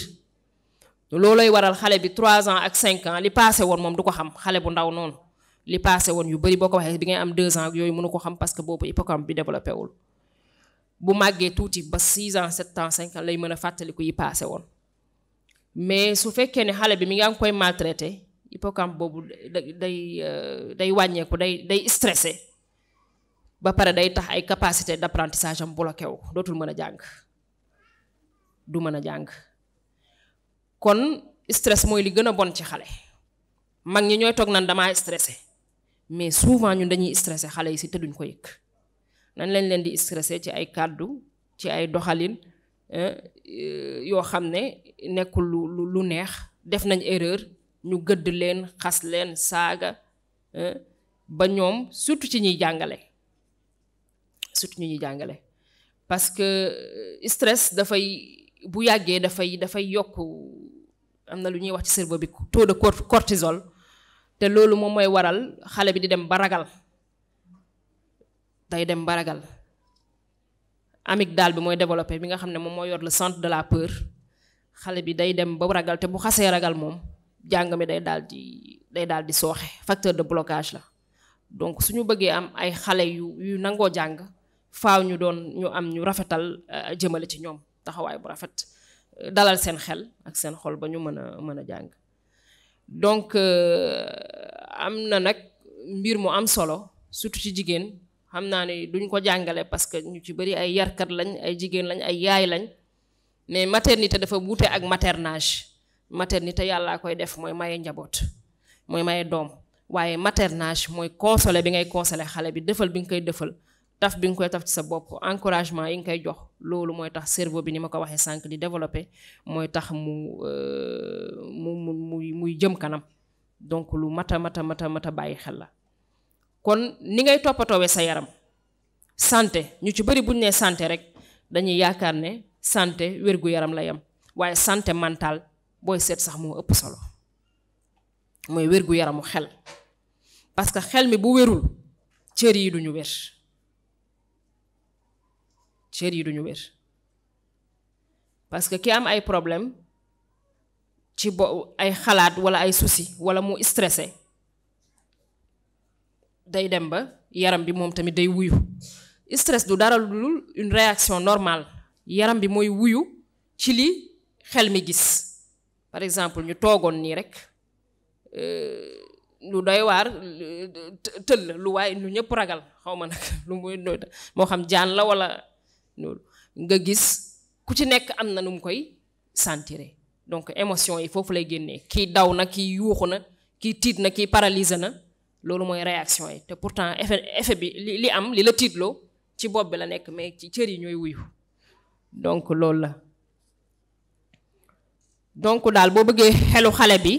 loolooy waral xale bi 3 ans ak 5 ans li passé woon moom du ko xam xale bu ndaw noonu li passé woon yu bari boo ko waxee bi ngay am 2 ans ak yooyu mënu ko xam parce que boobu hippocampe bi développé wul bu màggee tuuti ba 6 ans 7 ans 5 ans lay mën a fàttaliku yi passé woon mais su fekkee ne xale bi mi ngi koy maltraité hippocampe boobu day wàññeeku day stressé ba pare day tax ay capacité d'apprentissage am bloqué wu dootul mën a jàng du mën a jàng kon stress mooy li gën a bon ci xale mag ñi ñooy toog naan damaa stressé mais souvent ñun dañuy stressé xale yi si te duñ ko yëg nañ leen di stressé ci ay kàddu ci ay doxalin yoo xam ne nekkul lu neex def nañ erreur ñu gëdd leen xas leen saaga ba ñoom surtout ci ñuy jàngale parce que stress dafay bu yàggee dafay yokk am na lu ñuy wax ci cerveau bi taux de cortisol te loolu moom mooy waral xale bi di dem ba ragal amygdale bi mooy développé bi nga xam ne moom moo yor le centre de la peur xale bi day dem ba ragal te bu xasee ragal moom jàng mi day daal di sooxe facteur de blocage la donc suñu bëggee am ay xale yu nangoo jàng faaw ñu rafetal jëmale ci ñoom taxawaay bu rafet dalal seen xel ak seen xol ba ñu mën a jàng donc am na nag mbir mu am solo surtout ci jigéen xam naa ne duñ ko jàngale parce que ñu ci bari ay yarkat lañ ay jigéen lañ ay yaay lañ mais maternité dafa wuute ak maternage maternité yàllaa koy def mooy maye njaboot mooy maye doom waaye maternage mooy consoler bi ngay consoler xale bi defal bi nga koy defal taf bi nga koy taf ci sa bopp encouragement yi nga koy jox loolu mooy tax cerveau bi ni ma ko waxee sànq di développer mooy tax muy jëm kanam donc lu mata bàyyi xel la kon ni ngay toppatoowee sa yaram santé ñu ci bari buñ nee santé rek dañuy yaakaar ne santé wérgu yaram la yam waaye santé mentale booy seet sax moo ëpp solo mooy wérgu yaramu xel parce que xel mi bu wérul cër yi duñu wér parce que ki am ay problème ci ay xalaat wala ay souci wala mu stressé day dem ba yaram bi moom tamit day wuyu stress du dara lu dul une réaction normale yaram bi mooy wuyu ci li xel mi gis par exemple ñu toogoon nii rek lu doy waar tëll lu waaye lu ñëpp ragal xaw ma nag lu muy moo xam jaan la wala loolu nga gis ku ci nekk am na nu mu koy sentir donc émotion yi foofu lay génnee kii daw na kii yuuxu na kii tiit na kii paralysé na loolu mooy réaction yi te pourtant effet bi li am li la tiitloo ci bopp bi la nekk mais ci cër yi ñooy wuyu donc loolu la donc daal boo bëggee xelu xale bi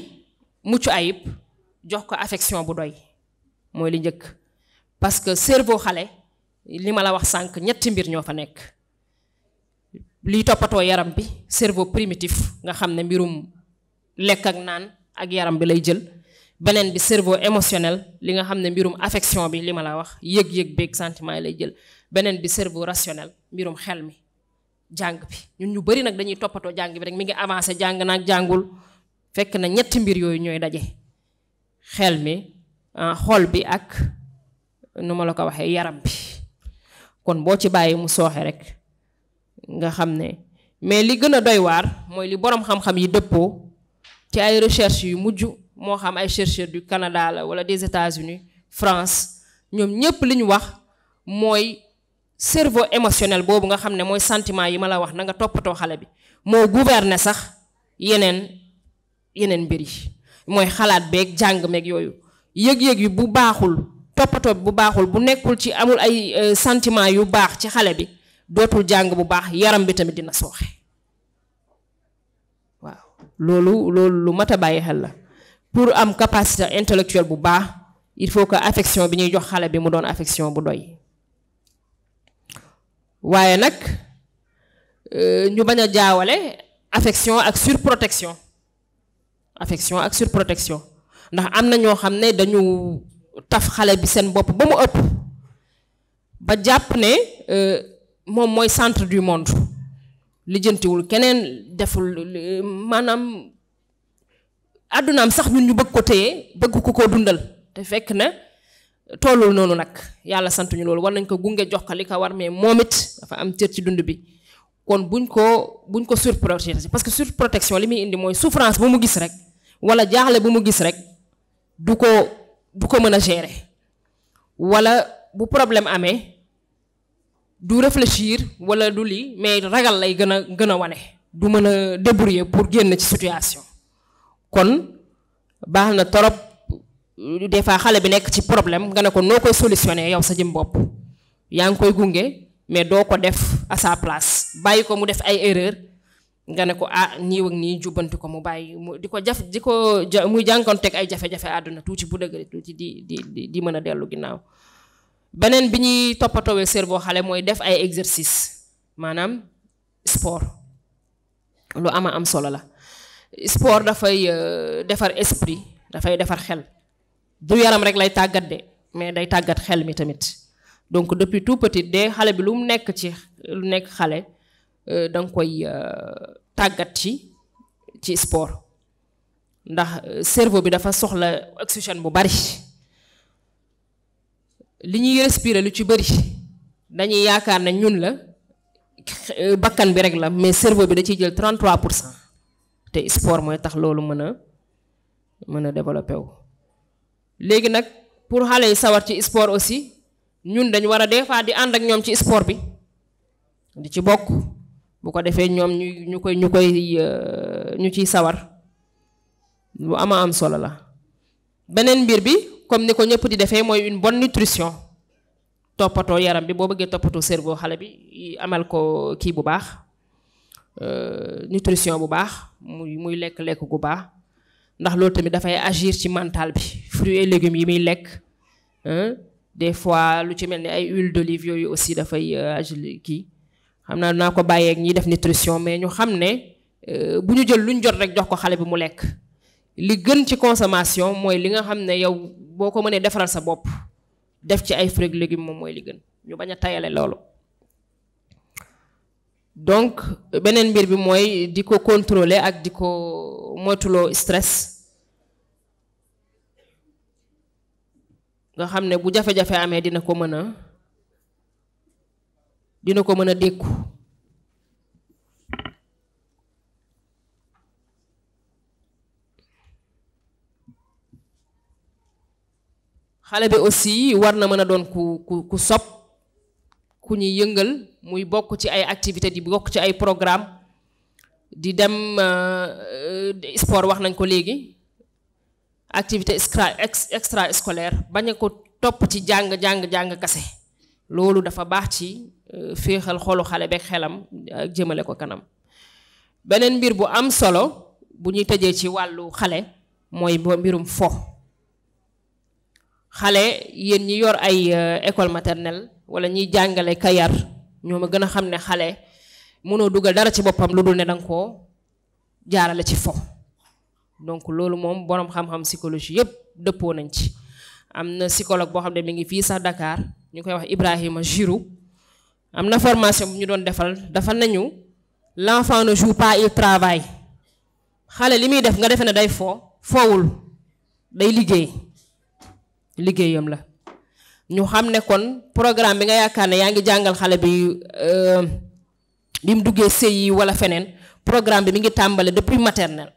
mucc ayib jox ko affection bu doy mooy li njëkk parce que cerveau xale li ma la wax sànq ñetti mbir ñoo fa nekk liy toppatoo yaram bi cerveau primitif nga xam ne mbirum lekk ak naan ak yaram bi lay jël beneen bi cerveau émotionnel li nga xam ne mbirum affection bi li ma la wax yëg-yëg beeg sentiment yi lay jël beneen bi cerveau rationnel mbirum xel mi jàng bi ñun ñu bari nag dañuy toppatoo jàng bi rek mi ngi avancé jàng naag jàngul fekk na ñetti mbir yooyu ñooy daje xel mi xol bi ak nu ma la ko waxee yaram bi kon boo ci bàyyi mu sooxe rek nga xam ne mais li gën a doy waar mooy li boroom xam-xam yi dëppoo ci ay recherche yu mujj moo xam ay chercheurs du Canada la wala des États-Unis France ñoom ñépp li ñu wax mooy cerveau émotionnel boobu nga xam ne mooy sentiment yi ma la wax na nga toppatoo xale bi moo gouverner sax yeneen mbir yi mooy xalaat beeg jàng meeg yooyu yëg-yëg yi bu baaxul toppatoo bu baaxul bu nekkul ci amul ay sentiment yu baax ci xale bi dootul jàng bu baax yaram bi tamit dina sooxe waaw loolu lu mat a bàyyi xel la pour am capacité intellectuelle bu baax il faut que affection bi ñuy jox xale bi mu doon affection bu doy waaye nag ñu bañ a jaawale affection ak surprotection ndax am na ñoo xam ne dañu taf xale bi seen bopp ba mu ëpp ba jàpp ne moom mooy centre du monde lijjantiwul keneen deful maanaam àddunaam sax ñun ñu bëgg ko téye bëgg ko dundal te fekk na tollul noonu nag yàlla santuñu loolu war nañ ko gunge jox ko li ko war mais moom it dafa am cër ci dund bi kon buñ ko surprotéger parce que surprotection li muy indi mooy souffrance bu mu gis rek wala jaaxle bu mu gis rek du ko mën a gérer wala bu problème amee du réfléchir wala du lii mais ragal lay gën a wane du mën a débrouiller pour génn ci situation kon baax na torop des fois xale bi nekk ci problème nga ne ko noo koy solutionner yow sa jëm bopp yaa ngi koy gunge mais doo ko def à sa place bàyyi ko mu def ay erreur nga ne ko nii ak nii jubbanti ko mu bàyyi mu muy jànkoonteeg ay jafe-jafe àdduna tuuti bu dëgg tuuti di mën a dellu ginnaaw. beneen bi ñuy toppatoowee cerveau xale mooy def ay exercice maanaam sport lu am solo la. sport dafay defar esprit dafay defar xel du yaram rek lay tàggat de mais day tàggat xel mi tamit donc depuis tout petit de xale bi lu mu nekk xale da nga koy tàggat ci sport ndax cerveau bi dafa soxla oxygène bu bari li ñuy respirer lu ci bari dañuy yaakaar ne ñun la bakkan bi rek la mais cerveau bi da ciy jël 33%. te sport mooy tax loolu mën a développé wu. léegi nag pour xale yi sawar ci sport aussi ñun dañu war a des fois di ànd ak ñoom ci sport bi di ci bokk bu ko defee ñoom ñu ciy sawar lu am solo la. beneen mbir bi comme ni ko ñëpp di defee mooy une bonne nutrition toppatoo yaram bi boo bëggee toppatoo cerveau xale bi amal ko kii bu baax. nutrition bu baax muy lekk gu baax ndax loolu tamit dafay agir ci mental bi fruits et légumes yi muy lekk des fois lu ci mel ni ay huile d'olive yooyu aussi dafay agir kii xam naa dinaa ko bàyyeeg ñiy def nutrition mais ñu xam ne bu ñu jël luñ jot rek jox ko xale bi mu lekk li gën ci consommation mooy li nga xam ne yow boo ko mënee defaral sa bopp def ci ay fruits et légumes moom mooy li gën ñu bañ a tayale loolu. donc beneen mbir bi mooy di ko contrôler ak di ko moytuloo stress nga xam ne bu jafe-jafe amee dina ko mën a dékku. xale bi aussi war na mën a doon ku sopp ku ñuy yëngal muy bokk ci ay activité di bokk ci ay programme di dem sport wax nañ ko léegi activité extra scolaire bañ a ko topp ci jàng kase loolu dafa baax ci féexal xolu xale beeg xelam ak jëmale ko kanam. beneen mbir bu am solo bu ñuy tëjee ci wàllu xale mooy mbirum fo xale yéen ñi yor ay école maternelle wala ñiy jàngale kayar ñoo ma gën a xam ne xale mënoo dugal dara ci boppam lu dul ne danga koo jaarale ci fo donc loolu moom boroom xam-xam psychologie yépp dëppoo nañ ci. am na psychologue boo xam ne mi ngi fii sax Dakar ñu koy wax Ibrahima Giroux am na formation bu ñu doon defal dafa nañu l'enfant ne joue pas il travaille xale li muy def nga defe ne day foowul day liggéeyam la. ñu xam ne kon programme bi nga yaakaar ne yaa ngi jàngal xale bi mu duggee CI wala feneen programme bi mi ngi tàmbale depuis maternelle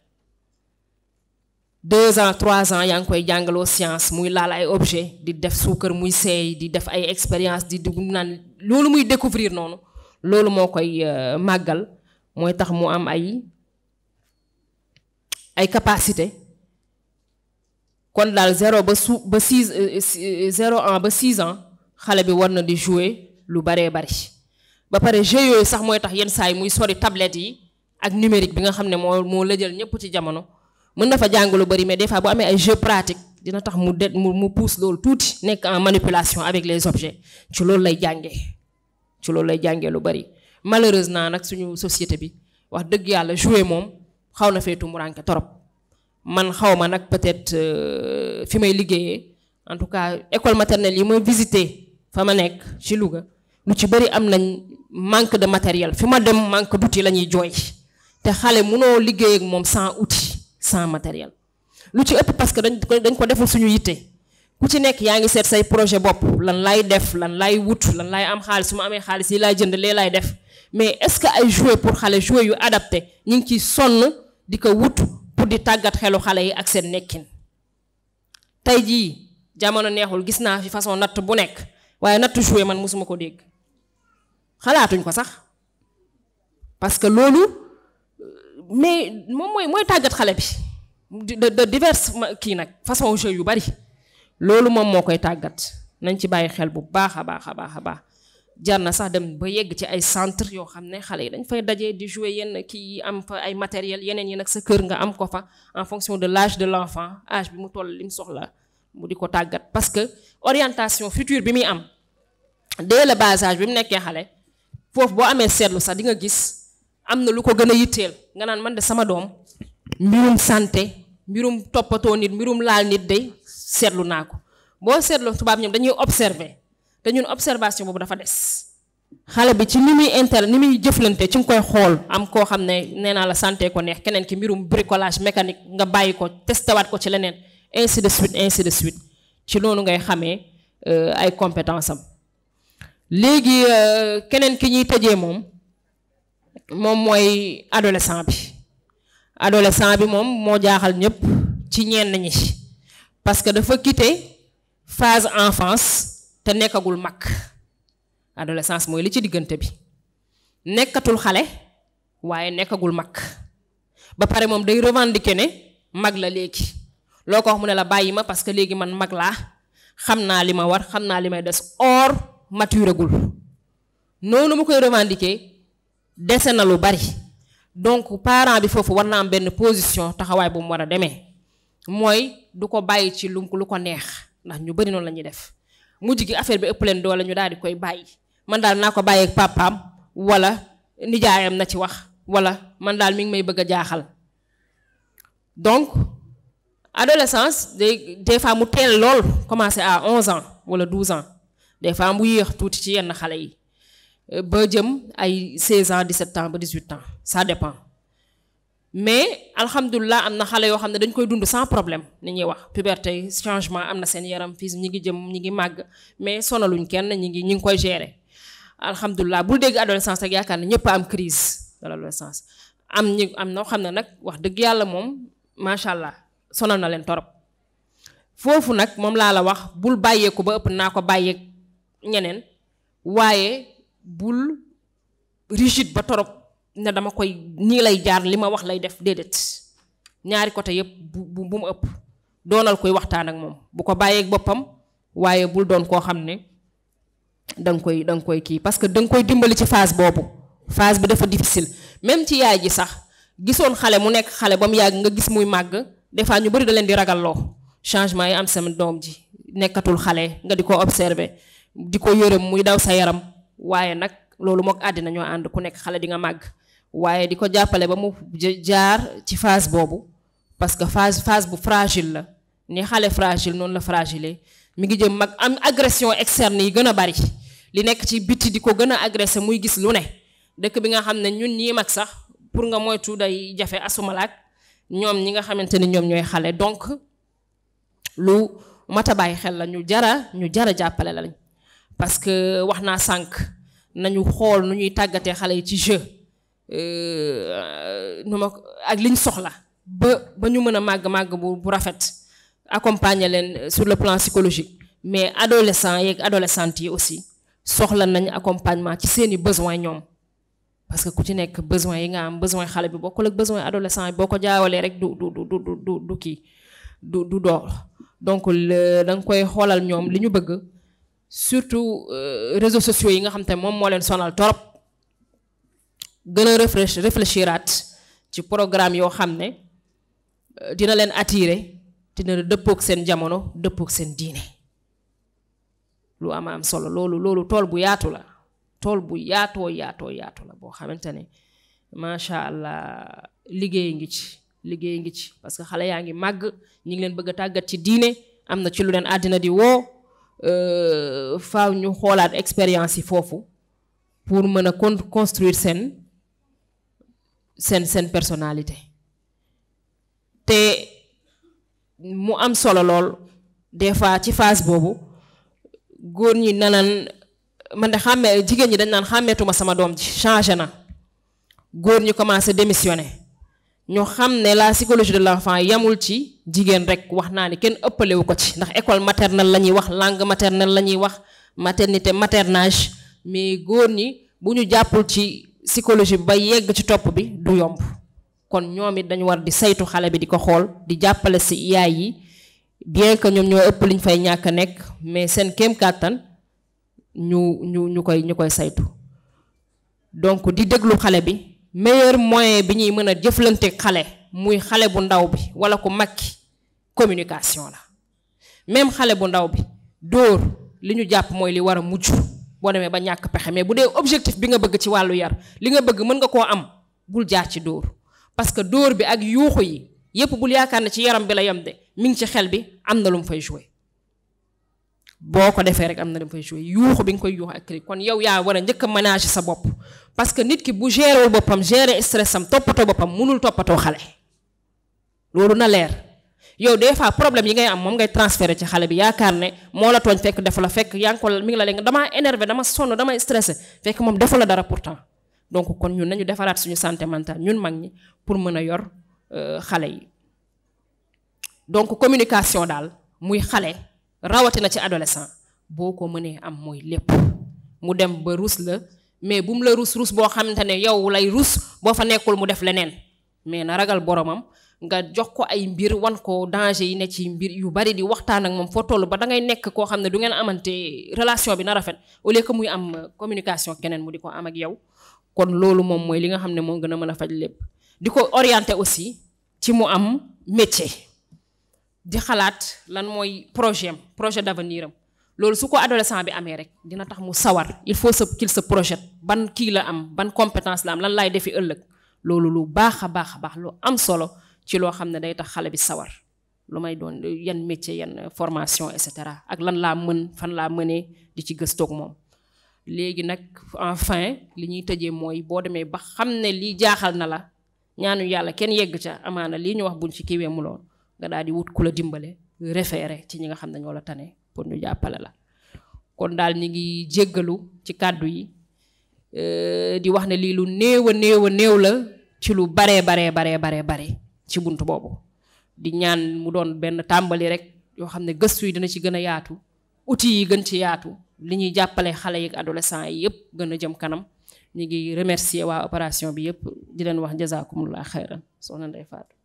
2 ans 3 ans yaa ngi koy jàngaloo science muy laal ay objet di def suukar muy seey di def ay expérience di dugg naan loolu muy découvrir noonu loolu moo koy màggal mooy tax mu am ay capacité. kon daal 0 ans ba 6 ans xale bi war na di jouer lu baree bari ba pare jeu yooyu sax mooy tax yenn saa yi muy sori tablette yi ak numérique bi nga xam ne moo la jël ñëpp ci jamono mën na fa jàng lu bari mais des fois bu amee ay jeux pratiques dina tax mu pousse loolu tuuti nekk en manipulation avec les objets ci loolu lay jàngee lu bari. malheureusement nag suñu société bi wax dëgg yàlla jouer moom xaw na fee tumuraanke torop. man xaw ma nag peut-être fi may liggéeyee en tout cas école maternelle yi ma visité fa ma nekk ci Louga lu ci bari am nañ manque de matériel fi ma dem manque d'outils la ñuy jooy te xale mënoo liggéey ak moom sans outil sans matériel lu ci ëpp parce que dañ ko deful suñu yitte ku ci nekk yaa ngi seet say projet bopp lan laay def lan laay wut lan laay am xaalis su ma amee xaalis yi laay jënd lee laay def mais est-ce que ay jouets pour xale jouets yu adapté ñu ngi ciy sonn di ko wut pour di tàggat xelu xale yi ak seen nekkin. tey jii jamono neexul gis naa fi façon natt bu nekk waaye natt jouet man mosuma ko dégg xalaatuñ ko sax parce que loolu mais moom mooy tàggat xale bi de divers kii nag façon jeu yu bari loolu moom moo koy tàggat nañ ci bàyyi xel bu baax a baax a baax a baax jar na sax dem ba yegg ci ay centre yoo xam ne xale yi dañ fay dajee di jouer yenn kii am fa ay matériel yeneen yi nag sa kër nga am ko fa en fonction de l'âge de l'enfant âge bi mu toll li mu soxla mu di ko tàggat parce que orientation future bi muy am dès le bas âge bi mu nekkee xale foofu boo amee seetlu sax di nga gis am na lu ko gën a yitteel nga naan man de sama doom mbirum santé mbirum toppatoo nit mbirum laal nit day seetlu naa ko boo seetloo tubaab ñoom dañuy observer te ñun observation boobu dafa des xale bi ci ni muy jëflante ci nga koy xool am koo xam ne nee naa la santé ko neex keneen ki mbirum bricolage mécanique nga bàyyi ko testewaat ko ci leneen ainsi de suite ci loolu ngay xamee ay compétence am léegi keneen ki ñuy tëjee moom mooy adolescent bi moom moo jaaxal ñëpp ci ñenn ñi parce que dafa quitter phase enfance te nekkagul mag adolescence mooy li ci diggante bi nekkatul xale waaye nekkagul mag ba pare moom day revendiquer ne mag la léegi loo ko wax mu ne la bàyyi ma parce que léegi man mag laa xam naa li ma war xam naa li may des or maturagul noonu mu koy revendiquer dese na lu bari donc parent bi foofu war na am benn position taxawaay bu mu war a demee mooy du ko bàyyi ci lu ko neex ndax ñu bari noonu la ñuy def mujj gi affaire bi ëpp leen doole ñu daal di koy bàyyi man daal naa ko bàyyi ak papaam wala nijaayam na ci wax wala man daal mi ngi may bëgg a jaaxal donc adolescence des fois mu teel lool commencé à 11 ans wala 12 ans des fois mu yéex tuuti ci yenn xale yi ba jëm ay 16 ans 17 ans ba 18 ans ça dépend mais alhamdulilah am na xale yoo xam ne dañ koy dund sans problème ni ñuy wax puberté changement am na seen yaram fii ñi ngi màgg mais sonaluñ kenn ñi ngi koy gérer alhamdulilah bul dégg adolescence rek yaakaar ne ñëpp am crise de l'adolescence am noo xam ne nag wax dëgg yàlla moom macha allah sonal na leen torop foofu nag moom laa la wax bul bàyyeeku ba ëpp naa ko bàyyeek ñeneen waaye bul rigide ba torop ne dama koy nii lay jaar li ma wax lay def déedéet ñaari côté yëpp bu mu ëpp doonal koy waxtaan ak moom bu ko bàyyeek boppam waaye bul doon koo xam ne danga koy kii parce que danga koy dimbali ci phase boobu phase bi dafa difficile même ci yaay ji sax gisoon xale mu nekk xale ba mu yàgg nga gis muy màgg des fois ñu bari da leen di ragalloo changement yi am sama doom ji nekkatul xale nga di ko observer di ko yërëm muy daw sa yaram waaye nag loolu mook àddina ñoo ànd ku nekk xale di nga màgg waaye di ko jàppale ba mu jaar ci phase boobu parce que phase bu fragile la ni xale fragile noonu la fragile mi ngi jëm mag am agression externe yi gën a bari li nekk ci biti di ko gën a agressé muy gis lu ne dëkk bi nga xam ne ñun ñii mag sax pour nga moytu day jafe asumalaak ñoom ñi nga xamante ni ñoom ñooy xale donc lu mat a bàyyi xel la ñu jara jàppale lañ parce que wax naa sànq nañu xool nu ñuy tàggatee xale yi ci jeu ak liñ soxla ba ñu mën a màgg bu rafet accompagner leen sur le plan psychologique mais adolescents yeeg adolescentes yi aussi soxla nañ accompagnement ci seeni besoin ñoom parce que ku ci nekk besoin yi nga am besoin xale bi bokkul ak besoin adolescent yi boo ko jaawalee rek du kii du door donc da nga koy xoolal ñoom li ñu bëgg surtout réseaux sociaux yi nga xam te moom moo leen sonal torop gën a réfléchiraat ci programme yoo xam ne dina leen attirer dina dëppook seen jamono dëppook seen diine lu am solo loolu tool bu yaatu la tool bu yaatoo la boo xamante ne macha allah liggéey ngi ci parce que xale yaa ngi màgg ñi ngi leen bëgg a tàggat ci diine am na ci lu leen àddina di woo faaw ñu xoolaat expérience yi foofu pour mën a construire seen personnalité te mu am solo lool des fois ci phase boobu góor ñi nanan man de jigéen ñi dañ naan xàmmeetuma sama doom ji changé na góor ñi commencé démissionner ñu xam ne la psychologie de l'enfant yamul ci jigéen rek wax naa ni kenn ëppalewu ko ci ndax école maternelle la ñuy wax langue maternelle la ñuy wax maternité maternage mais góor ñi bu ñu jàppul ci psychologie bi ba yegg ci topp bi du yomb kon ñoom it dañu war di saytu xale bi di ko xool di jàppale si yaay yi bien que ñoom ñoo ëpp liñ fay ñàkk nekk mais seen kéem kàttan ñu koy saytu. Donc di déglu xale bi meilleur moyen bi ñuy mën a jëflante xale muy xale bu ndaw bi wala ku mag ki communication la. Même xale bu ndaw bi dóor li ñu jàpp mooy li war a mujj boo demee ba ñàkk pexe, mais bu dee objectif bi nga bëgg ci wàllu yar li nga bëgg mën nga koo am bul jaar ci dóor. Parce que dóor bi ak yuuxu yi yépp bul yaakaar ne ci yaram bi la yem de mi ngi ci xel bi am na lu mu fay jouer. boo ko defee rek am na lu mu fay jouer yuuxu bi nga koy yuuxu ak kon yow yaa war a njëkk a ménager sa bopp. Parce que nit ki bu gérewul boppam gérer stressam toppatoo boppam mënul toppatoo xale loolu na leer. yow des fois problème yi ngay am moom ngay transférer ci xale bi yaakaar ne moo la tooñ fekk defu la fekk yaa ngi ko mi ngi la léegi damaa énervé dama sonn dama stressé fekk moom defu la dara pourtant. Donc kon ñun nañu defaraat suñu santé mentale ñun mag ñi pour mën a yor xale yi. Donc communication daal muy xale rawatina ci adolescent boo ko mënee am mooy lépp mu dem ba rus la mais bu mu la rus boo xamante ne yow lay rus boo fa nekkul mu def leneen mais na ragal boromam. Nga jox ko ay mbir wan ko danger yi ne ci mbir yu bari di waxtaan ak moom foo toll ba da ngay nekk koo xam ne du ngeen amante relation bi na rafet au lieu que muy am communication keneen mu di ko am ak yow. Kon loolu moom mooy li nga xam ne moo gën a mën a faj lépp. Di ko orienter aussi ci mu am métier di xalaat lan mooy projet d'avenir am loolu su ko adolescent bi amee rek dina tax mu sawar. Il faut qu'il se projette ban kii la am ban compétence la am lan laay defi ëllëg loolu lu baax a baax lu am solo. Ci loo xam ne day tax xale bi sawar lu may doon yan métier yan formation et cetera ak lan laa mën fan laa mënee di ci gëstoog moom. Léegi nag enfin li ñuy tëjee mooy boo demee ba xam ne lii jaaxal na la ñaanu yàlla kenn yegg ca amaana lii ñu wax buñ ci kiiwee mu lool nga daal di wut ku la dimbale référé ci ñi nga xam ne ñoo la tane pour ñu jàppale la. Kon daal ñi ngi jéggalu ci kàddu yi di wax ne lii lu néew a néew la ci lu bare ci buntu boobu di ñaan mu doon benn tàmbali rek yoo xam ne gëstu yi dina ci gën a yaatu outils yi gën ci yaatu li ñuy jàppale xale yi ak adolescents yi yëpp gën a jëm kanam. ñu ngi remercier waa opération bi yëpp di leen wax jazakumullah xayran soxna Ndeye Fatou.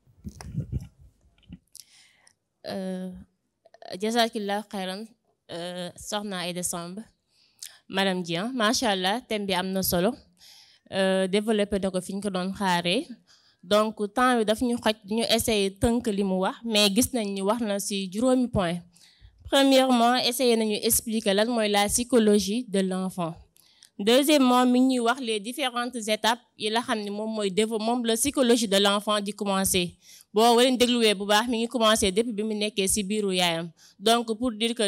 Jazakillah xayran soxna Aïda Samb madame Dieng macha allah thème bi am na solo développé na ko fi ñu ko doon xaaree. Donc temps bi daf ñu xoj ñu essayer tënk li mu wax mais gis nañ ni wax na ci juróomi point. Premièrement essayer nañu expliquer lan mooy la psychologie de l'enfant. Deuxièmement mi ngi ñuy wax les différentes étapes yi la xam ne moom mooy moom la psychologie de l'enfant di commencer. boo waleen dégluwee bu baax mi ngi commencer depuis bi mu nekkee ci biiru yaayam. Donc pour dire que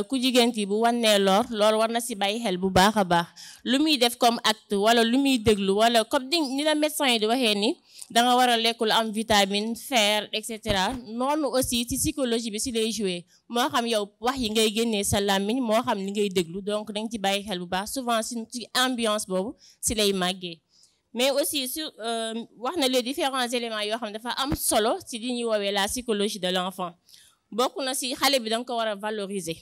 ku jigéen ki bu wannee loolu war na ci bàyyi xel bu baax a baax lu muy def comme acte wala lu muy déglu wala comme ni la médecin yi di waxee ni da nga war a lekk lu am vitamine fer et cetera noonu aussi ci psychologie bi ci lay jouer moo xam yow wax yi ngay génnee sa làmmiñ moo xam li ngay déglu donc da nga ci bàyyi xel bu baax souvent ci ambiance boobu ci lay màggee. Mais aussi sur wax na les différents éléments yoo xam ne dafa am solo ci li ñuy woowee la psychologie de l'enfant. Bokk na ci xale bi da nga ko war a valoriser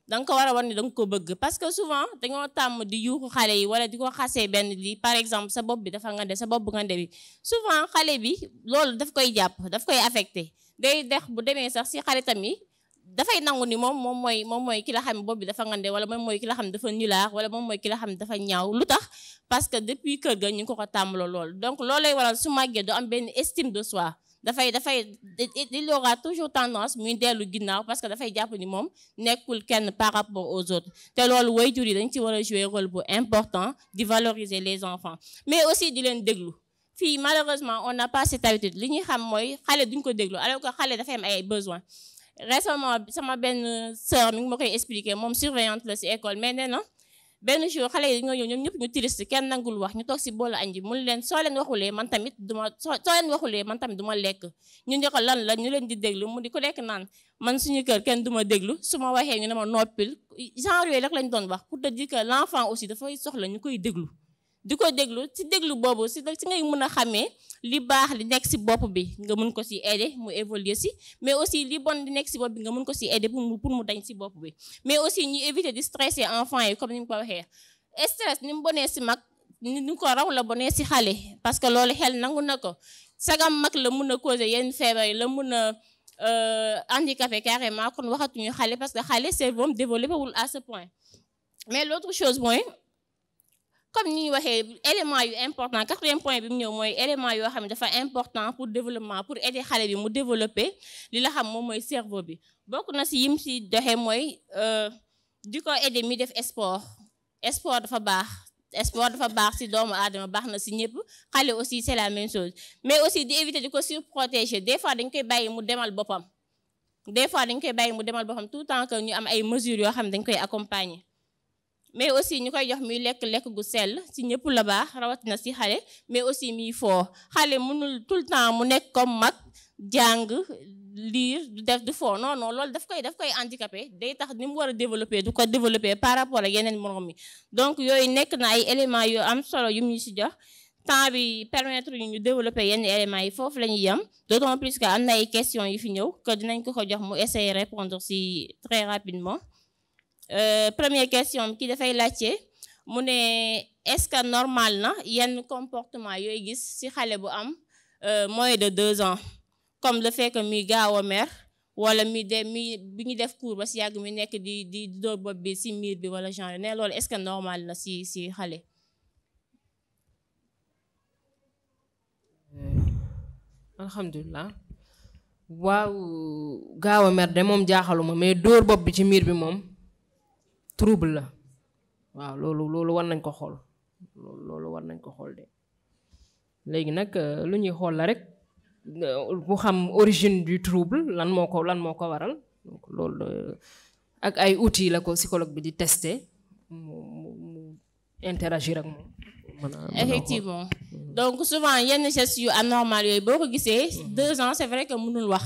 da nga ko war a war ni da nga ko bëgg parce que souvent dañoo tàmm di yuuxu xale yi wala di ko xasee benn lii par exemple sa bopp bi dafa ngande sa bopp ngande bi souvent xale bi loolu daf koy jàpp daf koy affecté day dex bu demee sax ci xaritam yi dafay nangu ni moom mooy ki la xam ne bopp bi dafa ngande wala moom mooy ki la xam ne dafa nulaax wala moom mooy ki la xam ne dafa ñaaw lu tax parce que depuis kër ga ñu ngi ko tàmmaloo loolu donc loolu lay waral su màggee du am benn estime de soi il aura toujours tendance muy dellu ginnaaw parce que dafay jàpp ni moom nekkul kenn par rapport aux autres te loolu waajur yi dañ ci war a jouer rôle bu important di valoriser les enfants mais aussi di leen déglu fii malheureusement on n'a pas cette habitude li ñuy xam mooy xale duñ ko déglu alors que xale dafay am ay besoins récemment sama benn sœur mi ngi ma koy expliquer moom surveillante la ci école mais nee na benn jour xale yi dañoo ñëw ñoom ñëpp ñu triste kenn nangul wax ñu toog ci boolu añ ji mun leen soo leen waxulee man tamit duma lekk ñu ne ko lan la ñu leen di déglu mu di ko nekk naan man suñu kër kenn duma déglu su ma waxee ñu ne ma noppil genre yooyu rek lañ doon wax pour te dire que l'enfant aussi dafay soxla ñu koy déglu di ko déglu ci déglu boobu ci ngay mën a xamee li baax li nekk ci bopp bi nga mën ko ci aider mu évoluer ci mais aussi li bon li nekk ci bopp bi nga mën ko ci aider pour mu dañ ci bopp bi mais aussi ñu éviter di stresser enfants yi comme ni mu ko waxee stress ni mu bonee ci mag ni ko raw la bonee ci xale parce que loolu xel nangu na ko sagam mag la mën a causer yenn feebar yi la mën a handicapé carrément kon waxatuñu xale parce que xale cerveau développé wul à ce point mais l'autre chose mooy comme ni ñu waxee élément yu important 4e point bi mu ñëw mooy élément yoo xam ne dafa important pour développement pour aider xale bi mu développer li la xam moom mooy cerveau bi bokk na si yim si doxee mooy di ko aider mi def sport dafa baax si doomu aadama baax na si ñëpp xale aussi c'est la même chose mais aussi di éviter di ko surprotéger des fois dañ koy bàyyi mu demal boppam tout le temps que ñu am ay mesures yoo xam ne dañ koy accompagner mais aussi ñu koy jox muy lekk gu sell si ñëpp la baax rawatina si xale mais aussi muy foo xale mënul tout le temps mu nekk comme mag jàng lire du foo non loolu daf koy handicapé day tax ni mu war a développer du ko développer par rapport ak yeneen morom mi donc yooyu nekk na ay éléments yu am solo yu ñu si jox temps bi permettre ñu développer yenn éléments yi foofu la ñuy yem d'autant plus que am na ay questions yu fi ñëw que dinañ ko jox mu essayer répondre si très rapidement. Première question ki dafay laajte mu ne est-ce que normal na yenn comportement yooyu gis ci xale bu am moins de 2 ans comme le fait que muy gaaw a mer wala bi ñu def cours ba ci yàgg mi nekk di dóor bopp bi ci miir bi wala genre ne loolu est-ce que normal na ci xale. alhamdulilah waaw gaaw a mer de moom jaaxaluma mais dóor bopp bi ci miir bi moom trouble la waaw loolu war nañ ko xool de léegi nag lu ñuy xool la rek bu xam origine du trouble lan moo ko waral donc loolu ak ay outils la ko psychologue bi di tester mu interagir ak moom. Effectivement donc souvent yenn gestes yu anormal yooyu boo ko gisee 2 ans c'est vrai que mënul wax.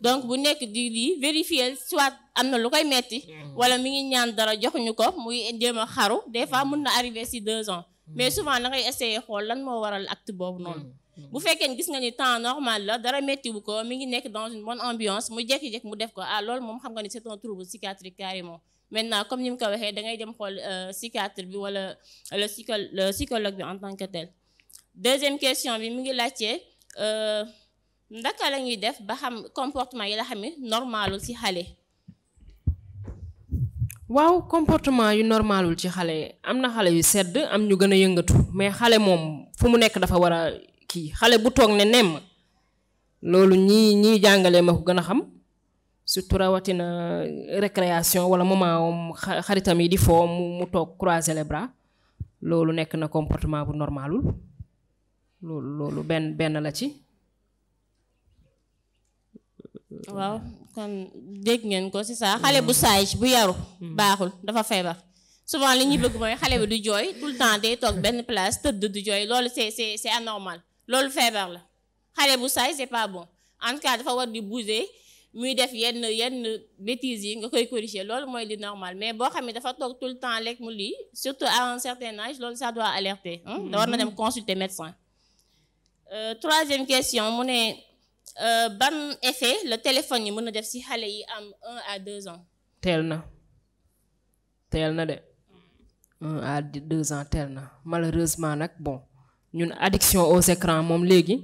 donc bu nekk di vérifier soit am na lu koy metti wala mi ngi ñaan dara joxuñu ko muy jéem a xaru des fois mën na arriver ci 2 ans mais souvent da ngay essayer xool lan moo waral acte boobu noonu bu fekkee gis nga ni temps normal la dara mettiwu ko mi ngi nekk dans une bonne ambiance mu jékki-jékki mu def ko loolu moom xam nga ni c'est un trouble psychiatrique carrément maintenant comme ni mu ko waxee da ngay dem xool psychiatre bi wala le psychologue bi en tant que tel. Deuxième question bi mi ngi laajte ndaka la ñuy def ba xam comportement yi la xam ne normalul ci xale. waaw comportement yu normalul ci xale am na xale yu sedd am ñu gën a yëngatu mais xale moom fu mu nekk dafa war a xale bu toog ne nemm loolu ñii jàngale ma ko gën a xam surtout rawatina récréation wala moment xaritam yi di foo mu toog croiser les bras loolu nekk na comportement bu normalul loolu benn la ci. waaw kon dégg ngeen ko c'est ça xale bu sage bu yaru baaxul dafa feebar souvent li ñuy bëgg mooy xale bi du jooy tout le temps day toog benn place tëdd du jooy loolu c'est anormal loolu feebar la xale bu sage c'est pas bon en tout cas dafa war di bouger muy def yenn bêtises yi nga koy corriger loolu mooy li normal mais boo xam ne dafa toog tout le temps lekk mu lii surtout à un certain âge loolu ça doit alerter da war na dem consulter médecin. Troisième question mu ne ban effet le téléphone yi mën na def ci xale yi am 1 à 2 ans. teel na de 1 à 2 ans teel na malheureusement nag bon ñun addiction aux écrans moom léegi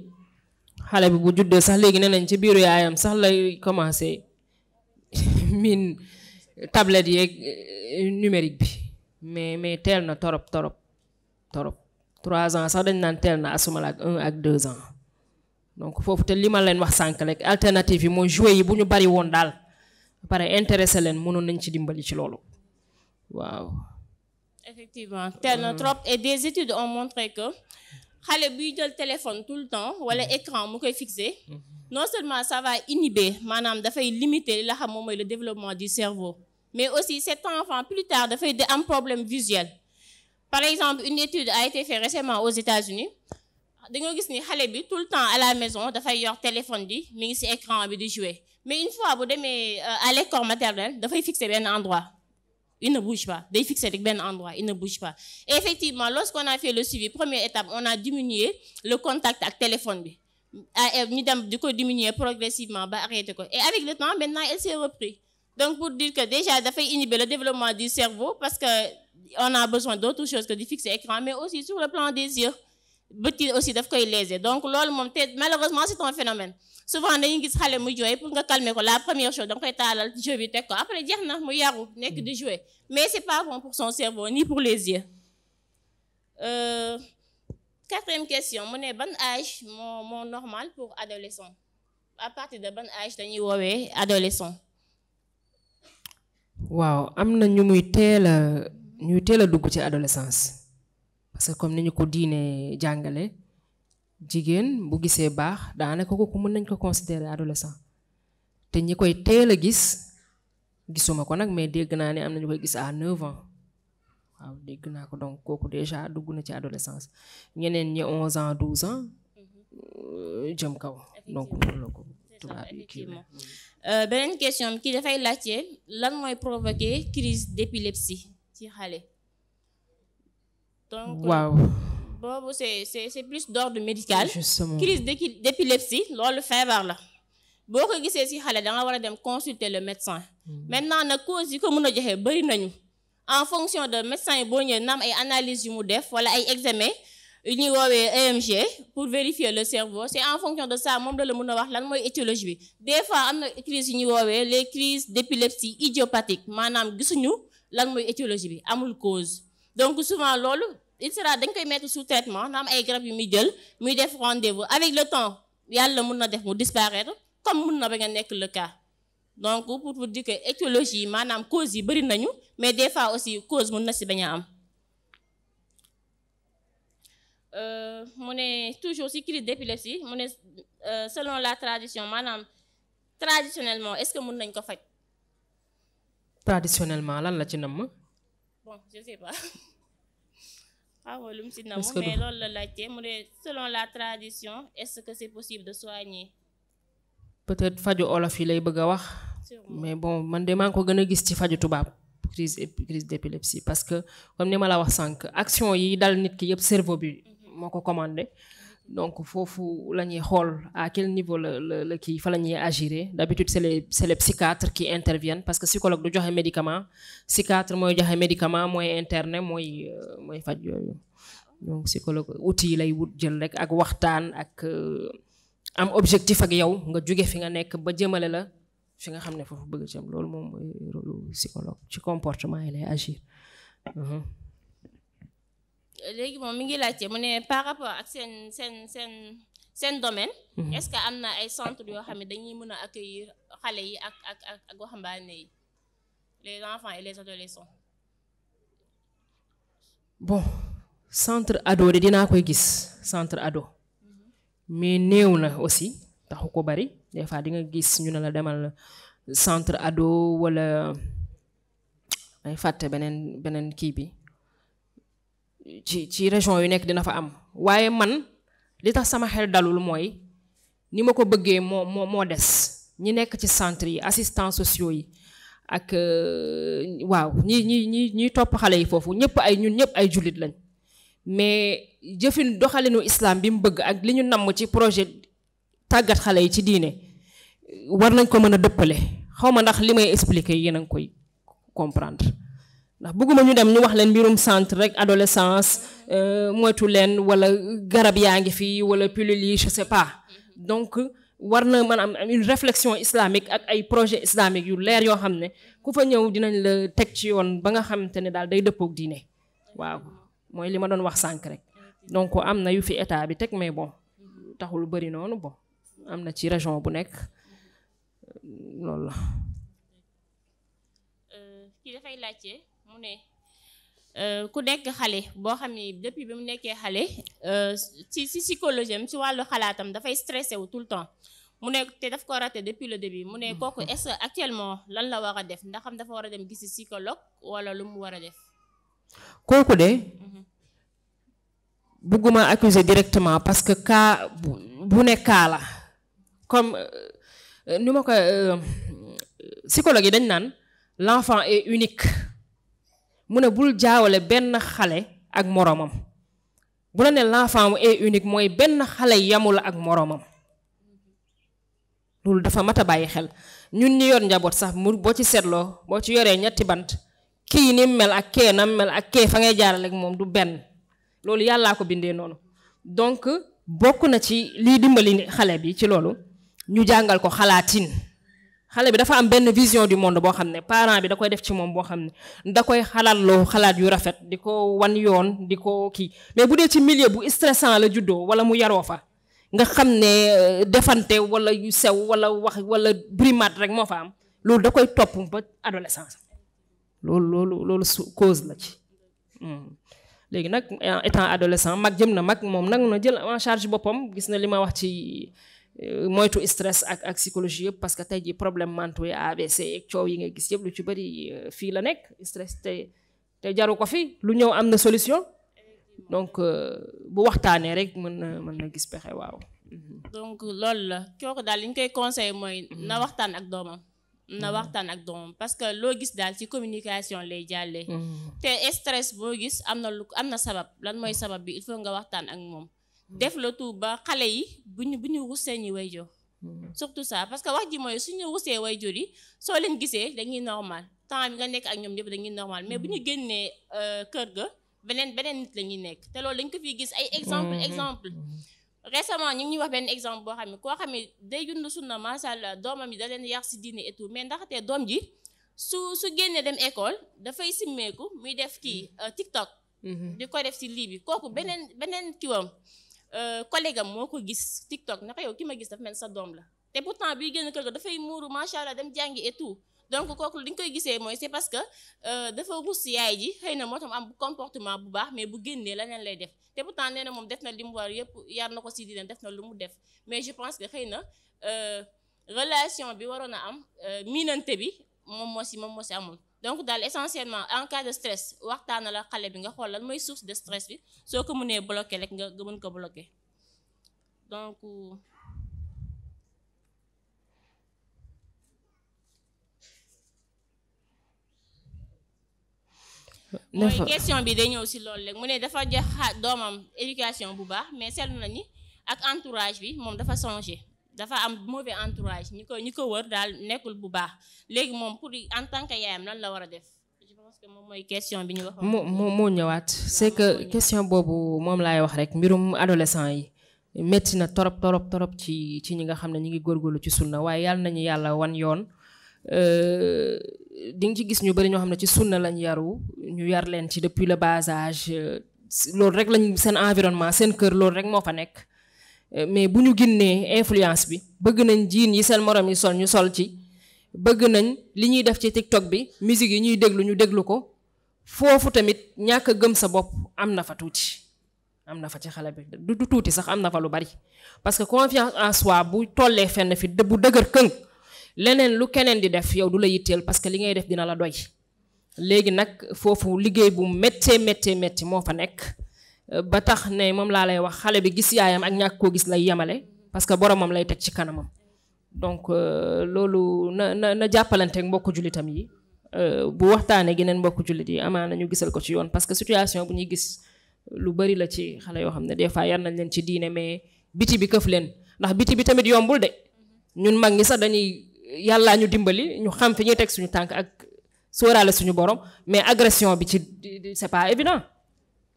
xale bi bu juddee sax léegi nee nañ ci biiru yaayam sax lay commencer miin tablette yeeg numérique bi mais teel na torop 3 ans sax dañ naan teel na asuma la ak 1 ak 2 ans. donc foofu te li ma leen wax sànq rek alternative yi mooy jouer yi bu ñu bari woon daal pare intéressé leen mënoon nañ ci dimbali ci loolu waaw. effectivement teel na trop et des études ont montré que xale buy jël téléphone tout le temps wala écran mu koy fixé non seulement ça va inhiber maanaam dafay limiter li la xam moom mooy le développement du cerveau mais aussi cet enfant plus tard dafay am problème visuel. Par exemple une étude a été faite récemment aux États-Unis dañoo gis ni xale bi tout le temps à la maison dafay yor téléphone bi mi ngi ci écran bi di jouer mais une fois bu demee à l'école maternelle dafay fixer benn endroit il ne bouge pas day fixer rek benn endroit il ne bouge pas et effectivement lorsqu'on a fait le suivi première étape on a diminué le contact ak téléphone bi ñu dem di ko diminuer progressivement ba arrêter ko et avec le temps maintenant elle s'est repris donc pour dire que déjà dafay inhiber le développement du cerveau parce que on a besoin d'autre chose que de fixer écran mais aussi sur le plan des yeux bët yi aussi daf koy léser donc loolu moom te malheureusement c'est un phénomène souvent dañuy gis xale muy jooy pour nga calmer ko la première chose da nga koy taalal jeu bi teg ko après jeex na mu yaru nekk di jouer mais c'est pas bon pour son cerveau ni pour les yeux. Quatrième question mu ne ban âge moo normal pour adolescent à partir de ban âge dañuy woowee adolescent. waaw am na ñuy teel a dugg ci adolescence parce que comme ni ñu ko diine jàngale jigéen bu gisee baax daanaka ko mën nañ ko considérer adolescent te ñi koy teel a gisuma ko nag mais dégg naa ne am na ñu koy gis à 9 ans waaw dégg naa ko donc kooku déjà dugg na ci adolescence ñeneen ñi 11 ans 12 ans jëm kaw donc loolu la ko tubaab yi kii. beneen question kii dafay laajte lan mooy provoquer crise d'épilepsie ci xale. donc waaw boobu c'est plus d'ordre médical. justement crise d'épilepsie loolu feebar la boo ko gisee ci xale da nga war a dem consulter le médecin. maintenant nag cause yi ko mën a joxe bari nañu en fonction de médecin yi boo ñëwee naam ay analyses yu mu def wala ay examen yu ñuy woowee EMG pour vérifier le cerveau c'est en fonction de ça moom la mën a wax lan mooy étiologie bi des fois am na crise yu ñuy woowee les crises d'épilepsie idiopathique maanaam gisuñu lan mooy étiologie bi amul cause donc souvent loolu il sera dañ koy mettre sous traitement naam ay garab yu muy jël muy def rendez-vous avec le temps yàlla mën na def mu disparaître comme mën na ba nga nekk le cas donc pour vous dire que étiologie maanaam cause yi bari nañu mais des fois aussi cause mën na ci bañ a am. mu ne toujours ci crise d'épilepsie mu ne selon la tradition maanaam traditionnellement est-ce que mën nañ ko faj. traditionnellement lan la ci namm. bon je sais pas xaw ma lu mu ci namm mais loolu la laajte mu ne selon la tradition est-ce que c'est possible de soigner. peut-être faju olof yi lay bëgg a wax. mais bon man de maa ngi ko gën a gis ci faju tubaab crise d'épilepsie parce que comme ni ma la wax sànq action yi dal nit ki yëpp cerveau bi moo ko commandé donc foofu la ñuy xool à quel niveau la kii fa la ñuy agir d'habitude c'est les psychiatres qui interviennent parce que psychologue du joxe médicament psychiatre mooy joxe médicament mooy interné mooy faj yooyu donc psychologue outil lay wut jël rek ak waxtaan ak am objectif ak yow nga jóge fi nga nekk ba jëmale la fi nga xam ne foofu bëgg jëm loolu moom mooy rôle psychologue ci comportement yi lay agir. léegi moom mi ngi laajte mu ne par rapport ak seen domaine. est-ce que am na ay centres yoo xam ne dañuy mën a accueillir xale yi ak waxambaane yi les enfants et les adolescents. bon centre ado de dinaa koy gis centre ado mais néew na aussi taxu ko bari des fois di nga gis ñu ne la demal centre ado wala ay fàtte beneen kii bi ci région yu nekk dina fa am waaye man li tax sama xel dalul mooy ni ma ko bëggee moo des ñi nekk ci centre yi assistants sociaux yi ak waaw ñi topp xale yi foofu ñun ñëpp ay jullit lañ mais jëfin doxalinu islam bi mu bëgg ak li ñu namm ci projet tàggat xale yi ci diine war nañ ko mën a dëppale xaw ma ndax li may expliquer yéen a ngi koy comprendre ndax bëgguma ñu dem ñu wax leen mbirum centre rek adolescence moytu leen wala garab yaa ngi fii wala pilule yi je sais pas donc war na mën am une réflexion islamique ak ay projet islamique yu leer yoo xam ne ku fa ñëw dinañ la teg ci yoon ba nga xamante ne daal day dëppook diine waaw mooy li ma doon wax sànq rek donc am na yu fi état bi teg mais bon taxul bari noonu bon am na ci région bu nekk loolu la. kii dafay laajte mu ne ku nekk xale boo xam ne depuis bi mu nekkee xale ci psychologie am ci wàllu xalaatam dafay stressé wu tout le temps mu ne te daf ko raté depuis le début mu ne kooku est-ce que actuellement lan la war a def ndax xam dafa war a dem gisi psychologue wala lu mu war a def. kooku de bëgguma accuser directement parce que cas bu ne cas la comme ni ma ko psychologue yi dañ naan l'enfant est unique mu ne bul jaawale benn xale ak moroomam bu la ne l'enfant est unique mooy benn xale yamul ak moroomam loolu dafa mat a bàyyi xel ñun ñi yor njaboot sax mu boo ci seetloo boo ci yoree ñetti bant kii ni mel ak kee na mel ak kee fa ngay jaarale ak moom du benn loolu yàllaa ko bindee noonu donc bokk na ci liy dimbali xale bi ci loolu ñu jàngal ko xalaatin. xale bi dafa am benn vision du monde boo xam ne parent bi da koy def ci moom boo xam ne da koy xalaatloo xalaat yu rafet di ko wan yoon di ko kii mais bu dee ci milieu bu stressant la juddoo wala mu yaroo fa nga xam ne defante wala yu sew wala wax wala brimade rek moo fa am loolu da koy topp ba adolescence loolu cause la ci. léegi nag étant adolescent mag jëm na mag moom nag na jël en charge boppam gis na li ma wax ci moytu stress ak psychologie yëpp parce que tey ji problème mentaux yi AVC ak coow yi nga gis yëpp lu ci bëri fii la nekk stress te jaru ko fi lu ñëw am na solution donc bu waxtaanee rek mën na gis pexe waaw. donc loolu la kooku daal li ñu koy conseillé mooy na waxtaan ak doomam. Parce que loo gis daal ci communication lay jàllee. te stress boo gis am na sabab lan mooy sabab bi il faut nga waxtaan ak moom. def la tout ba xale yi bu ñu rusee ñu wayjur surtout ça parce que wax ji mooy suñu rusee wayjur yi soo leen gisee dañuy normal temps bi nga nekk ak ñoom ñëpp dañuy normal mais bu ñu génnee kër ga beneen nit la ñuy nekk te loolu dañ ko fiy gis ay exemple récemment ñu ngi ñuy wax benn exemple boo xam ne koo xam ne day dund sunna macha allah doomam yi da leen yar si diine et tout mais ndaxte doom ji su génnee dem école dafay simmeeku muy def kii TikTok di ko def si lii bi kooku beneen kiwam collègue am moo ko gis TikTok naka yow ki ma gis dafa mel sa doom la te pourtant bii génn kër ga dafay muuru macha allah dem jàngi et tout donc kooku li ñu koy gisee mooy c'est parce que dafa rus yaay ji xëy na moo tax am comportement bu baax mais bu génnee leneen lay def te pourtant nee na moom def na li mu war yëpp yar na ko si dina def na lu mu def mais je pense que xëy na relation bi waroon a am miinante bi moom moo si amul. donc daal essentiellement en cas de stress waxtaana la xale bi nga xool lan mooy source de stress bi soo ko mënee bloqué rek nga mën ko bloqué donc mooy question bi day ñëw si loolu rek mu ne dafa jox doomam éducation bu baax mais seetlu na ni ak entourage bi moom dafa changé dafa am mauvais entourage ñi ko wër daal nekkul bu baax léegi moom pour en tant que yaayam lan la war a def je pense que moom mooy question bi ñu wax moo ñëwaat c'est que question boobu moom laay wax rek mbirum adolescent yi métti na torop ci ñi nga xam ne ñi ngi góorgóorlu ci sunna waaye yàlla nañu yàlla wan yoon di nga ci gis ñu bari ñoo xam ne ci sunna lañ yaru ñu yar leen ci depuis le bas âge loolu rek lañ seen environnement seen kër loolu rek moo fa nekk mais bu ñu génnee influence bi bëgg nañ jiin yi seen morom yi sol ñu sol ci bëgg nañ li ñuy def ci TikTok bi musique yi ñuy déglu ñu déglu ko foofu tamit ñàkk a gëm sa bopp am na fa tuuti am na fa ci xale bi du tuuti sax am na fa lu bari parce que confiance en soi bu tollee fenn fi bu dëgër këng leneen lu keneen di def yow du la yitteel parce que li ngay def dina la doy léegi nag foofu liggéey bu métti moo fa nekk ba tax ne moom laa lay wax xale bi gis yaayam ak ñàkk koo gis lay yemale parce que boromam lay teg ci kanamam donc loolu na jàppalanteeg mbokku jullitam yi bu waxtaanee geneen mbokku jullit yi amaana ñu gisal ko ci yoon parce que situation bu ñuy gis lu bari la ci xale yoo xam ne des fois yar nañ leen ci diine mais biti bi këf leen ndax biti bi tamit yombul de ñun mag ñi sax dañuy yàllaa ñu dimbali ñu xam fi ñuy teg suñu tànk ak sóoraale suñu borom mais agression bi ci c'est pas évident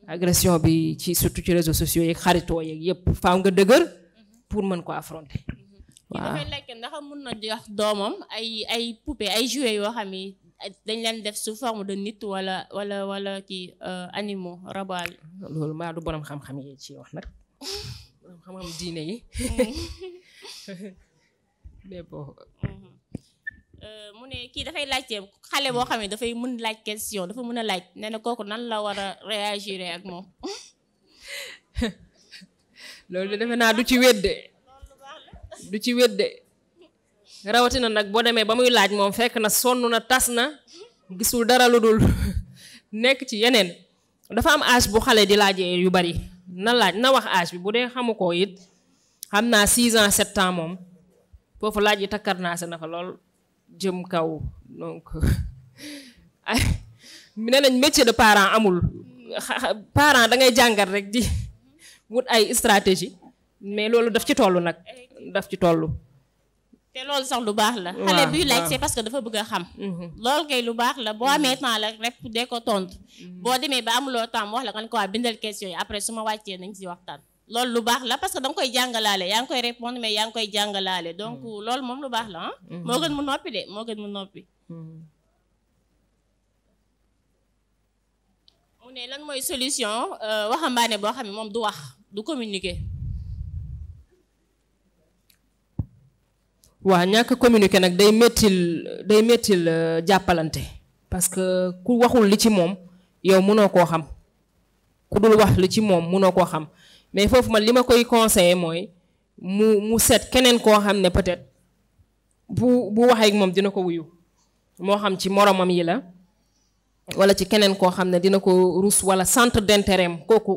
agression bi ci surtout ci réseaux sociaux yeeg xaritoo yeeg yëpp faaw nga dëgër pour mën ko affronter. waaw dafay lekk ndax mun na jox doomam ay poupée ay jouets yoo xam ni dañ leen def sous forme de nit wala ci animaux rabal. loolu maa du borom xam-xam yi ci wax nag borom xam-xam diine yi. mais bon. mu ne kii dafay laajte xale boo xam ne dafay mën laaj question dafa mën a laaj nee na kooku nan la war a réagir ak moom. loolu defe naa du ci wedde rawatina nag boo demee ba muy laaj moom fekk na sonn na tas na gisul dara lu dul nekk ci yeneen dafa am âge bu xale di laajee yu bari na wax âge bi bu dee xamu ko it xam naa 6 ans 7 ans moom foofu laaj yi takkar naa sa na fa lool jëm kaw donc ay nee nañ métier de parent amul parent da ngay jàngat rek di wut ay stratégie mais loolu daf ci toll nag daf ci toll. te loolu sax lu baax la. xale buy laaj c'est parce que dafa bëgg a xam. loolu kay lu baax la boo amee temps la rek dee ko tontu. boo demee ba amuloo temps wax la nga ne ko waa bindal question yi après su ma wàccee nañ si waxtaan loolu lu baax la parce que da nga koy jàngalaale yaa ngi koy répondre mais yaa ngi koy jàngalaale donc loolu moom lu baax la ah. moo gën mu noppi de moo gën mu noppi. mu ne lan mooy solution waxambaane boo xam ne moom du wax du communiquer. waaw ñàkk communiquer nag day mettil jàppalante parce que ku waxul li ci moom yow mënoo koo xam ku dul wax li ci moom mënoo koo xam mais foofu man li ma koy conseiller mooy mu seet keneen koo xam ne peut-être bu waxee ak moom dina ko wuyu moo xam ci moromam yi la wala ci keneen koo xam ne dina ko rus wala centre d'intérêt am kooku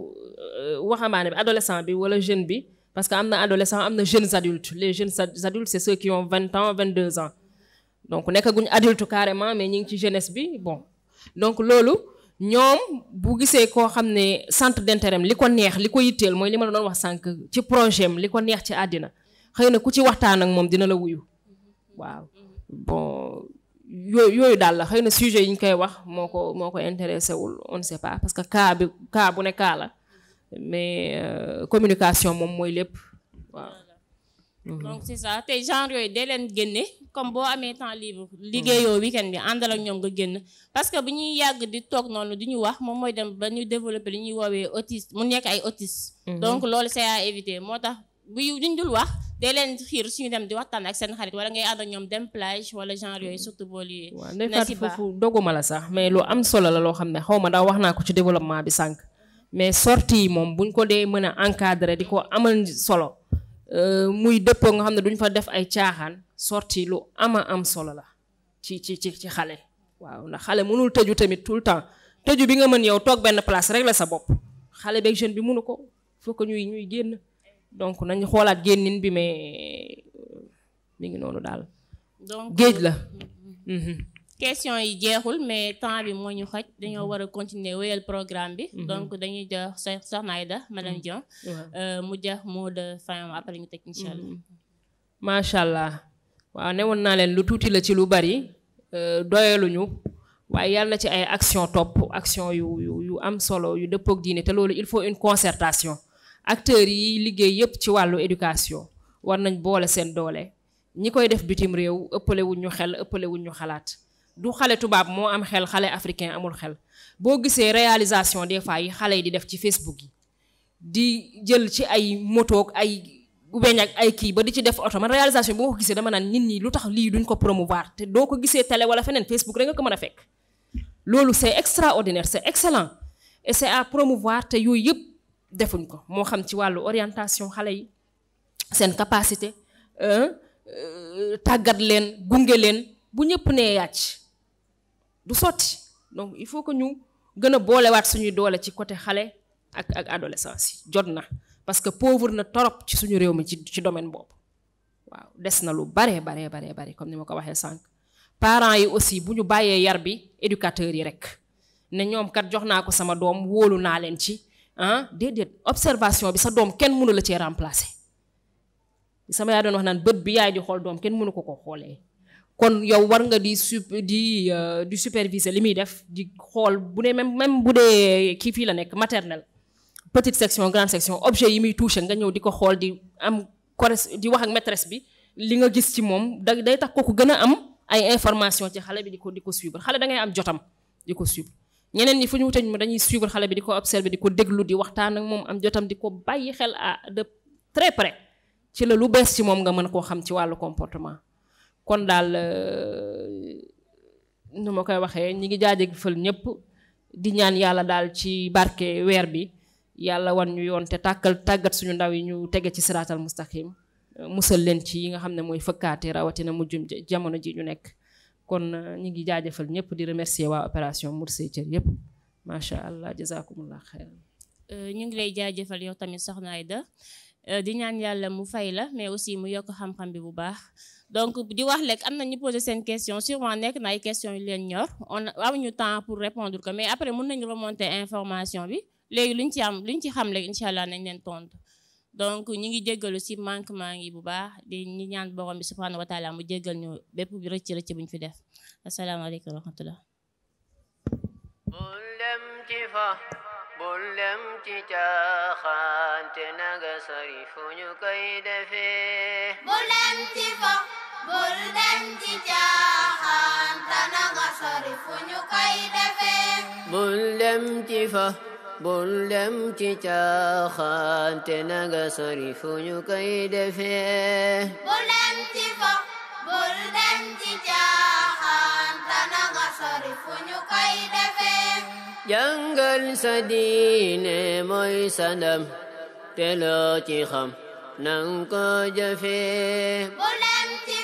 waxambaane bi adolescent bi wala jeune bi parce que am na adolescent am na jeunes adultes les jeunes adultes c'est ceux qui ont 20 ans 22 ans donc nekkaguñ adulte carrément mais ñi ngi ci jeunesse bi bon donc loolu ñoom bu gisee koo xam ne centre d'intérêt li ko neex li ko yitteel mooy li ma la doon wax sànq ci projet am li ko neex ci àddina xëy na ku ci waxtaan ak moom dina la wuyu waaw bon yooyu daal la xëy na sujet yi ñu koy wax moo ko intéressé wul on ne sait pas parce que cas bu ne cas la mais communication moom mooy lépp waaw. donc c'est ça te genre yooyu dee leen génne comme boo amee temps libre liggéeyoo week-end bi àndal ak ñoom nga génn parce que bu ñuy yàgg di toog noonu di ñu wax moom mooy dem ba ñu développer li ñuy woowee autisme mu nekk ay autisme donc loolu c'est à éviter moo tax bu ñu dul wax dee leen xiir suñu dem di waxtaan ak seen xarit wala ngay ànd ak ñoom dem plage wala genre yooyu surtout boo liyee waaw ndeykat foofu doguma la sax mais lu am solo la loo xam ne xaw ma daa wax naa ko ci développement bi sànq mais sortie yi moom buñ ko dee mën a encadrer di ko amal solo muy dëppoo nga xam ne duñ fa def ay caaxaan sortie lu am solo la ci xale waaw ndax xale mënul tëju tamit tout le temps tëju bi nga mën yow toog benn place rek la sa bopp xale beeg jeune bi mënu ko faut que ñuy génn donc nañ xoolaat génnin bi mais mi ngi noonu daal donc géej la question yi jeexul mais temps bi moo ñu xoj dañoo war a continuer wéyal programme bi donc dañuy jox Soxna Aïda madame Dieng mu jox mot de fin après ñu teg incha allah macha allah waaw newoon naa leen lu tuuti la ci lu bari doyaluñu waaye yàlla na ci ay action topp action yu am solo yu dëppook diine te loolu il faut une concertation acteurs yi liggéey yépp ci wàllu éducation war nañ boole seen doole ñi koy def bitim réew ëppale wuñ ñu xel ëppale wuñ ñu xalaat du xale tubaab moo am xel xale africain amul xel boo gisee réalisation des fois yi xale yi di def ci Facebook yi di jël ci ay moto ay weñ ak ay kii ba di ci def oto man réalisation boo ko gisee dama naan nit ñi lu tax lii duñ ko promouvoir te doo ko gisee télé wala feneen Facebook rek nga ko mën a fekk loolu c'est extraordinaire c'est excellent et c'est à promouvoir te yooyu yëpp defuñ ko moo xam ci wàllu orientation xale yi seen capacité tàggat leen gunge leen bu ñëpp nee yàcc du sotti donc il faut que ñu gën a boolewaat suñuy doole ci côté xale ak adolescence yi jot na parce que pauvre na torop ci suñu réew mi ci domaine boobu waaw des na lu bare comme ni ma ko waxee sànq parents yi aussi bu ñu bàyyee yar bi éducateurs yi rek ne ñoom kat jox naa ko sama doom wóolu naa leen ci déedéet observation bi sa doom kenn mënu la cee remplacer sama yaa doon wax naan bët bi yaay di xool doom kenn mënu ko xoolee kon yow war nga di superviser li muy def di xool bu dee même bu dee kii fii la nekk maternelle petite section grande section objet yi muy touché nga ñëw di ko xool di am di wax ak maîtresse bi li nga gis ci moom day tax kooku gën a am ay information ci xale bi di ko suivre xale da ngay am jotam di ko suivre ñeneen ñi fu ñu wuteñ dañuy suivre xale bi di ko observer di ko déglu di waxtaan ak moom am jotam di ko bàyyi xel de très près ci la lu bees ci moom nga mën koo xam ci wàllu comportement kon daal nu ma koy waxee ñi ngi jaajëfal ñëpp di ñaan yàlla daal ci barke weer bi yàlla wan ñu yoon te tàggat suñu ndaw yi ñu tege ci siraatal mustaqim musal leen ci yi nga xam ne mooy fëkkaate rawatina mujjum jamono ji ñu nekk kon ñi ngi jaajëfal ñëpp di remercier waa opération Mour Say Thieur yëpp macha allah jazakumullah xeyran ñu ngi lay jaajëfal yow tamit Soxna Aïda di ñaan yàlla mu fay la mais aussi mu yokk xam-xam bi bu baax donc di wax lekk am na ñu poser seen question sûrement nekk na ay question yu leen ñor on amuñu temps pour répondre ko mais après mën nañu remonter information bi léegi luñ ci xam léegi incha allah nañ leen tontu donc ñi ngi jéggalu si manquement ngi bu baax di ñi ñaan borom bi subhanahu wa taala mu jéggal ñu bépp bi rëcc buñ fi def asalaamaaleykum wa rahmatullah bul dem ci caaxaan te naga sori fu ñu koy defee bul dem ci fo bul dem ci caaxaan te naga sori fu ñu koy defee bul dem ci fo bul dem ci caaxaan te naga sori fu ñu koy defee bul dem ci fo bul dem ci caaxaan te naga sori fu ñu koy defee jàngal sa diine mooy sa ndam te loo ci xam nang ko jëfee bul dem ci